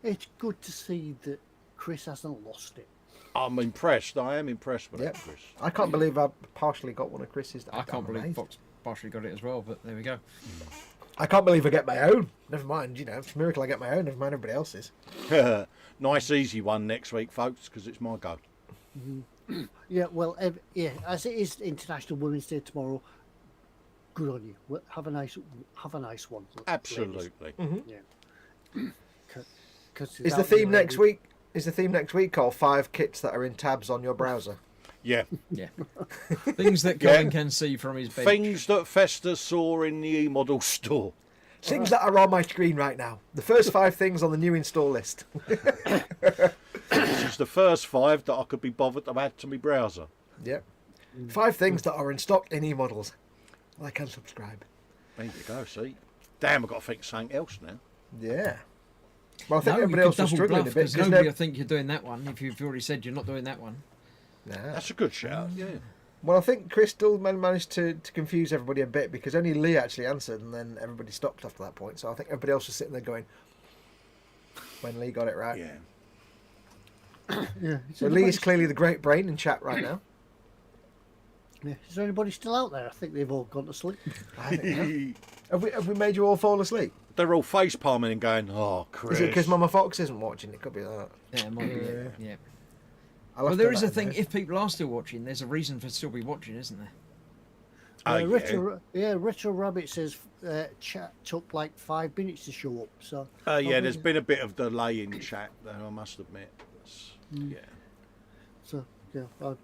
A: It's good to see that Chris hasn't lost it.
D: I'm impressed. I am impressed with
C: Yeah.
D: that, Chris.
C: I can't believe I partially got one of Chris's.
B: I can't believe Fox partially got it as well, but there we go.
C: I can't believe I get my own. Never mind, it's a miracle I get my own. Never mind everybody else's.
D: Nice, easy one next week, folks, because it's my go.
A: Yeah, well, as it is International Women's Day tomorrow, good on you. Well, have a nice one.
D: Absolutely.
A: Yeah.
C: Is the theme next week? Is the theme next week called 5 kits that are in tabs on your browser?
D: Yeah.
B: Yeah. Things that Colin can see from his bench.
D: Things that Fester saw in the eModels store.
C: Things that are on my screen right now. The first 5 things on the new install list.
D: This is the first 5 that I could be bothered to add to my browser.
C: Yep. 5 things that are in stock in eModels. Like and subscribe.
D: There you go, see. Damn, I've got to think something else now.
C: Yeah. Well, I think
B: No,
C: everybody else is struggling a bit.
B: because nobody will think you're doing that one if you've already said you're not doing that one.
C: Nah.
D: That's a good shout, yeah.
C: Well, I think Chris still managed to confuse everybody a bit because only Lee actually answered and then everybody stopped after that point. So I think everybody else was sitting there going, when Lee got it right.
D: Yeah.
A: Yeah.
C: So Lee is clearly the great brain in chat right now.
A: Yeah. Is there anybody still out there? I think they've all gone to sleep.
C: I think so. Have we made you all fall asleep?
D: They're all face palming and going, oh, Chris.
C: Is it because Mama Fox isn't watching? It could be that.
B: Yeah, it might be. Yeah.
C: I'll have
B: Well,
C: to
B: there
C: go
B: is
C: back
B: a thing.
C: and
B: If people are still watching, there's a reason for still be watching, isn't there?
A: Retro Rabbit says chat took like 5 minutes to show up. So
D: Yeah, there's been a bit of delay in chat, though, I must admit. Yeah.
A: So yeah, well,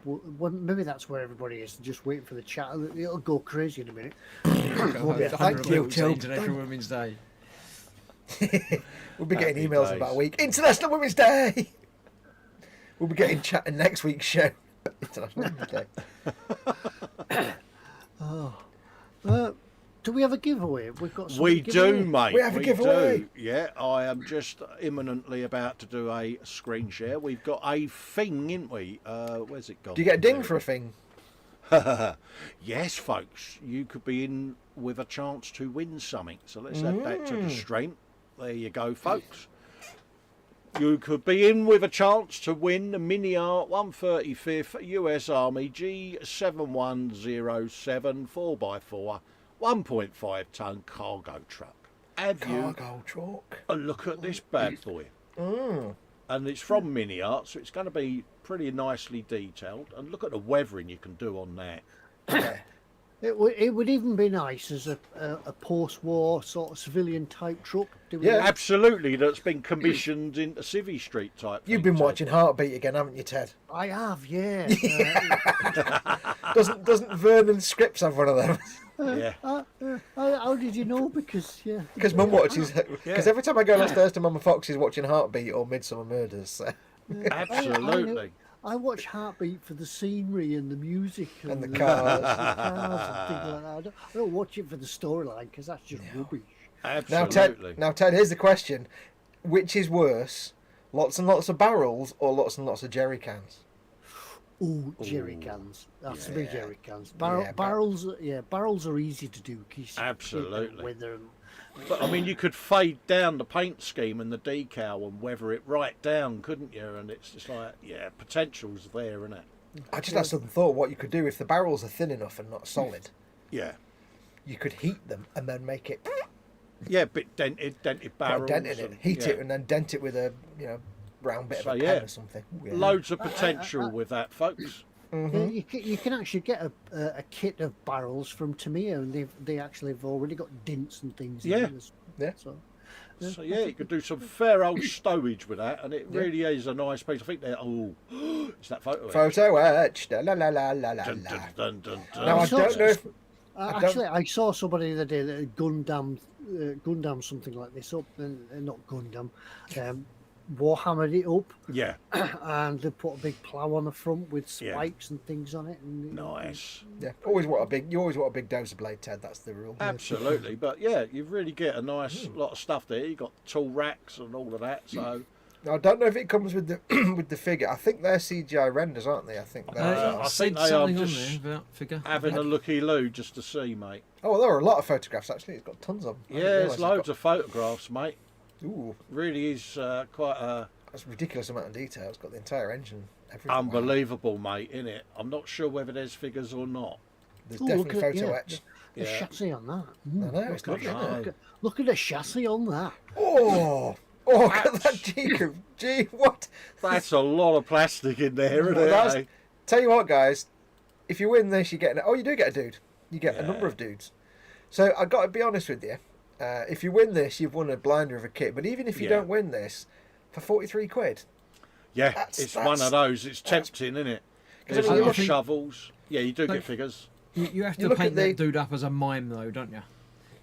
A: maybe that's where everybody is, just waiting for the chat. It'll go crazy in a minute.
C: Thank you, Joe.
B: International Women's Day.
C: We'll be getting
D: Happy
C: emails
D: days.
C: about a week. International Women's Day! We'll be getting chat in next week's show. International Women's Day.
A: Do we have a giveaway? We've got.
D: We
A: something to
D: do,
A: give away?
D: mate.
C: We have a giveaway.
D: Do. Yeah, I am just imminently about to do a screen share. We've got a thing, ain't we? Where's it gone?
C: Do you get a ding for a thing?
D: Yes, folks. You could be in with a chance to win something. So let's add that to the stream. There you go, folks. You could be in with a chance to win the Mini Art 135th US Army G7107 4x4 1.5 tonne cargo truck. Have
C: Cargo truck.
D: you a look at this bad boy? And it's from Mini Art, so it's going to be pretty nicely detailed. And look at the weathering you can do on that.
C: Yeah.
A: It would even be nice as a post-war sort of civilian type truck.
C: Yeah.
D: Absolutely, that's been commissioned into Civvy Street type.
C: You've
D: thing,
C: been
D: Ted.
C: watching Heartbeat again, haven't you, Ted?
A: I have, yeah.
C: Doesn't Vernon Scripps have one of them?
D: Yeah.
A: How did you know? Because
C: Because Mum watches. Because every time I go downstairs to Mama Fox, is watching Heartbeat or Midsummer Murders. So.
D: Absolutely.
A: I watch Heartbeat for the scenery and the music
C: And the cars.
A: and things like that. I don't watch it for the storyline because that's just rubbish.
D: Absolutely.
C: Now, Ted, here's the question: which is worse, lots and lots of barrels or lots and lots of jerry cans?
A: Ooh, jerry cans. That's the big jerry cans.
C: Yeah,
A: Barrels are easy to do.
D: Absolutely.
A: Weather and,
D: But I mean, you could fade down the paint scheme and the decal and weather it right down, couldn't you? And it's just like, yeah, potential's there, isn't it?
C: I just had some thought what you could do if the barrels are thin enough and not solid.
D: Yeah.
C: You could heat them and then make it
D: Yeah, bit dented
C: got a
D: barrels.
C: dent in it.
D: and-
C: Heat
D: yeah.
C: it and then dent it with a round bit
D: So,
C: of a
D: yeah.
C: pen or something. Yeah.
D: Loads of potential with that, folks.
A: Yeah, you can actually get a kit of barrels from Tamiya, and they actually have already got dints and things.
D: Yeah.
A: in it
C: Yeah.
A: So
D: So yeah, you could do some fair old stowage with that, and it really is a nice piece. I think they're it's that photo.
C: Photo etched. La la la la la la.
D: Dun, dun, dun, dun, dun.
C: Now I don't know if
A: actually, I saw somebody the other day that had Gundam something like this up, and not Gundam, Warhammered it up,
D: Yeah,
A: and they put a big plough on the front with
D: Yeah.
A: spikes and things on it. And
D: nice.
C: you always want a big dozer blade, Ted. That's the rule.
D: Absolutely, but yeah, you really get a nice lot of stuff there. You got tool racks and all of that. So
C: I don't know if it comes with the with the figure. I think they're CGI renders, aren't they? I think they're.
D: I think they are
B: something on
D: just
B: there about figure.
D: having a looky-loo just to see, mate.
C: Oh, there are a lot of photographs actually. It's got tons of them.
D: Yeah, there's loads of photographs, mate.
C: Ooh,
D: Really is quite a
C: that's a ridiculous amount of detail. It's got the entire engine, everything.
D: unbelievable, mate, isn't it? I'm not sure whether there's figures or not.
C: There's
A: Oh,
C: definitely
A: look at-
C: photo
A: yeah.
C: etch.
A: The
D: Yeah.
A: chassis on that.
C: I know, it's lovely, isn't it?
A: Look at the chassis on that.
C: Oh, look at that G. Gee, what?
D: That's a lot of plastic in there, isn't
C: Well,
D: it?
C: that's-
D: eh?
C: Tell you what, guys, if you win this, you get you do get a dude. You get a
D: Yeah.
C: number of dudes. So I've got to be honest with you. If you win this, you've won a blinder of a kit. But even if you
D: Yeah.
C: don't win this, for 43 quid,
D: Yeah,
C: That's-
D: it's
C: that's-
D: one of those. It's tempting, isn't it?
C: 'Cause
D: There's
C: I mean,
D: little
C: you look-
D: shovels. Yeah, you do
B: Like-
D: get figures.
B: You have
C: You
B: to
C: look
B: paint
C: at
B: that
C: the-
B: dude up as a mime, though, don't you?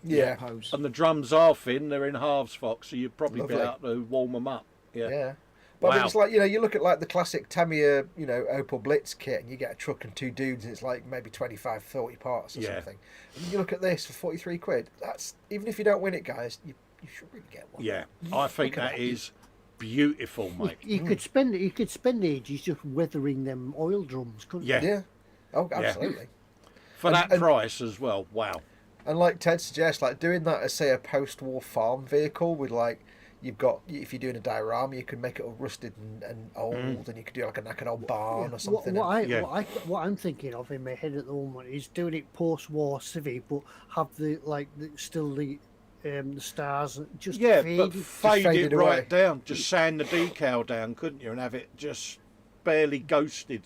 C: yeah,
B: Pose.
D: And the drums are thin. They're in halves, Fox, so you'd probably be
C: Lovely.
D: able to warm them up.
C: yeah.
D: Yeah.
C: But I mean,
D: Wow.
C: it's like, you look at like the classic Tamiya, Opel Blitz kit, and you get a truck and two dudes, and it's like maybe 25, 30 parts or
D: Yeah.
C: something. And you look at this for 43 quid. That's even if you don't win it, guys, you should really get one.
D: Yeah, I think
C: Look at
D: that
C: that.
D: is beautiful, mate.
A: You could spend ages just weathering them oil drums, couldn't
D: Yeah.
C: Yeah. Oh,
D: Yeah.
C: absolutely.
D: For
C: And-
D: that
C: and-
D: price as well. Wow.
C: And like Ted suggests, like doing that as say a post-war farm vehicle with like if you're doing a diorama, you could make it all rusted and old, and you could do like an old barn or
A: you?
C: something.
D: Yeah.
A: What I'm thinking of in my head at the moment is doing it post-war civic, but have still the stars just
D: Yeah,
A: faded.
D: but fade
C: faded
D: it right
C: away.
D: down. Just sand the decal down, couldn't you, and have it just barely ghosted.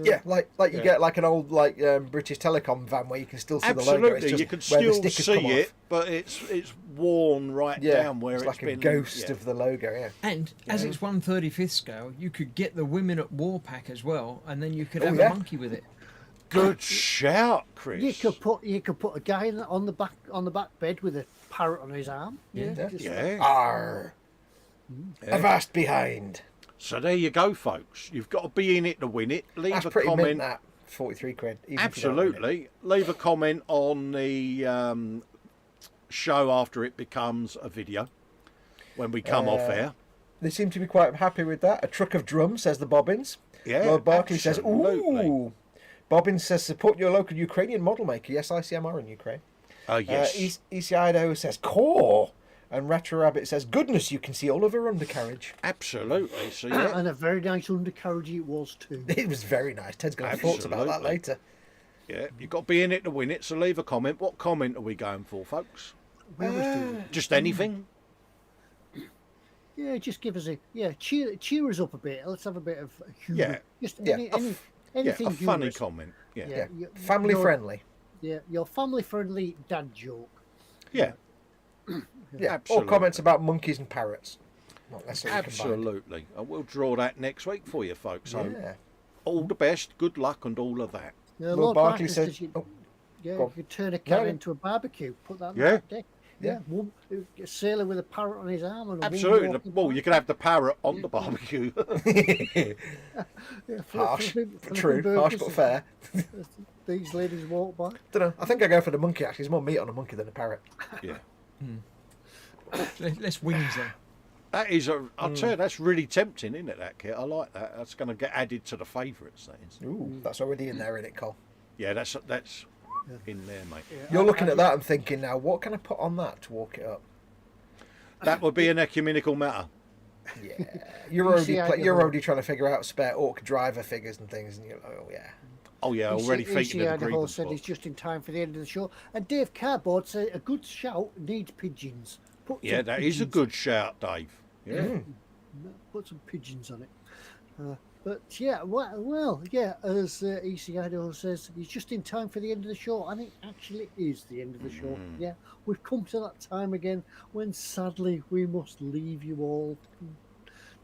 C: Yeah, like you
D: Yeah.
C: get like an old British Telecom van where you can still see the logo.
D: Absolutely,
C: It's just
D: you can
C: where the
D: still
C: stickers
D: see
C: come
D: it,
C: off.
D: but it's worn right
C: Yeah,
D: down where
C: it's
D: it's
C: like
D: been.
C: a ghost
D: yeah.
C: of the logo. Yeah.
B: And as it's 1/35th scale, you could get the women at war pack as well, and then you could
C: Oh,
B: have
C: yeah.
B: a monkey with it.
D: Good shout, Chris.
A: You could put a guy on the back bed with a parrot on his arm.
B: Yeah.
A: just-
D: Yeah.
C: Arr.
D: Yeah.
C: Avast behind.
D: So there you go, folks. You've got to be in it to win it. Leave
C: That's
D: a
C: pretty mint.
D: comment.
C: That 43 quid. Even if you don't win it.
D: Absolutely. Leave a comment on the show after it becomes a video when we come off air.
C: They seem to be quite happy with that. A truck of drums, says the Bobbins.
D: Yeah,
C: Lord Barkley says,
D: absolutely.
C: ooh. Bobbins says, support your local Ukrainian model maker. Yes, ICMR in Ukraine.
D: Yes.
C: Easy Idaho says, core. And Retro Rabbit says, goodness, you can see all of her undercarriage.
D: Absolutely. So yeah.
A: And a very nice undercarriage it was too.
C: It was very nice. Ted's going to have thoughts about that
D: Absolutely.
C: later.
D: Yeah, you've got to be in it to win it, so leave a comment. What comment are we going for, folks?
A: We always do.
D: Just anything?
A: Yeah, just give us cheer us up a bit. Let's have a bit of humour.
D: Yeah.
A: Just
C: Yeah,
A: anything
D: Yeah, a funny
A: humorous.
D: comment. Yeah.
A: Yeah,
C: Family
A: your-
C: friendly.
A: Yeah, your family-friendly dad joke.
D: Yeah,
C: Yeah.
D: Absolutely.
C: Or comments about monkeys and parrots. Not necessarily combined.
D: absolutely. And we'll draw that next week for you, folks. So
C: Yeah.
D: all the best, good luck, and all of that.
A: Yeah,
C: Lord Barkley said,
A: you,
C: oh,
A: yeah,
C: go on.
A: you could turn a cat
C: No.
A: into a barbecue. Put that on
D: Yeah.
A: the back deck. Yeah, a sailor with a parrot on his arm and a
D: Absolutely.
A: woman walking
D: Well,
A: by.
D: you can have the parrot on the barbecue.
A: Yeah,
C: harsh,
A: flipping
C: but true.
A: burgers
C: Harsh but
A: as
C: fair.
A: These ladies walk by.
C: Don't know. I think I go for the monkey. Actually, there's more meat on a monkey than a parrot.
D: Yeah.
B: Less wings there.
D: That is I'll tell you, that's really tempting, isn't it, that kit? I like that. That's going to get added to the favourites, that is.
C: Ooh, that's already in there, isn't it, Cole?
D: Yeah, that's in there, mate.
C: You're looking at that and thinking now, what can I put on that to walk it up?
D: That would be an ecumenical matter.
C: Yeah, you're
A: see, I
C: you're
A: go-
C: already trying to figure out spare orc driver figures and things, and you're like, oh yeah.
D: Oh, yeah, already thinking of the
A: Idaho
D: grievance
A: said
D: book.
A: he's just in time for the end of the show. And Dave Cardboard said a good shout needs pigeons. Put
D: Yeah,
A: some
D: that is a
A: pigeons-
D: good shout, Dave. Yeah.
A: Put some pigeons on it. But yeah, well, yeah, as EC Idaho says, he's just in time for the end of the show, and it actually is the end of the show. Yeah, we've come to that time again when sadly we must leave you all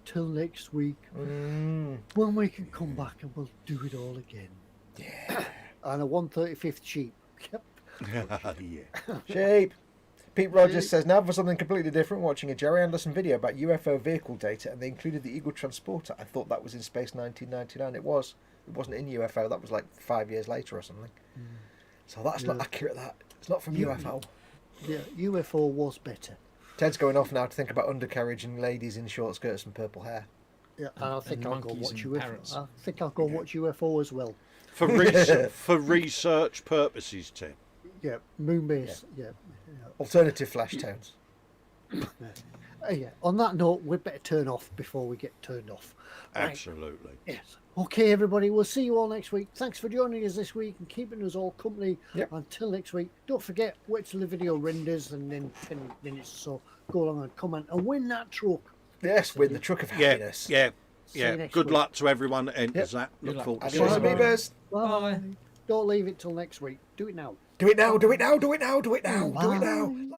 A: till next week, when we can come back and we'll do it all again. Yeah, and a 1/35th sheep. Yep.
D: Yeah.
C: Shape. Pete Rogers says, now for something completely different, watching a Jerry Anderson video about UFO vehicle data, and they included the Eagle Transporter. I thought that was in Space 1999. It was. It wasn't in UFO. That was like 5 years later or something. So that's not accurate, that. It's not from UFO.
A: Yeah, UFO was better.
C: Ted's going off now to think about undercarriage and ladies in short skirts and purple hair.
A: Yeah, and I think
B: and
A: I'll go
B: monkeys
A: watch
B: and
A: UFO.
B: parrots.
A: I think I'll go watch UFO as well.
D: For research purposes, Ted.
A: Yeah, moon base. Yeah.
C: Alternative flash tones.
A: Yeah. On that note, we'd better turn off before we get turned off. Right.
D: Absolutely.
A: Yes. Okay, everybody. We'll see you all next week. Thanks for joining us this week and keeping us all company.
C: Yep.
A: Until next week. Don't forget, wait till the video renders and then 10 minutes or so, go along and comment and win that truck.
C: Yes, win the truck of happiness.
D: Yeah.
A: See you
D: Yeah.
A: next
D: Good
A: week.
D: luck to everyone that enters
C: Yep.
D: that. Look
B: luck.
D: forward to
C: Adios,
D: seeing
A: Bye.
D: you.
C: amigos.
B: Bye.
A: Don't leave it till next week. Do it now.
C: Do it now, do it now, do it now, do it now, do it
A: Bye.
C: now.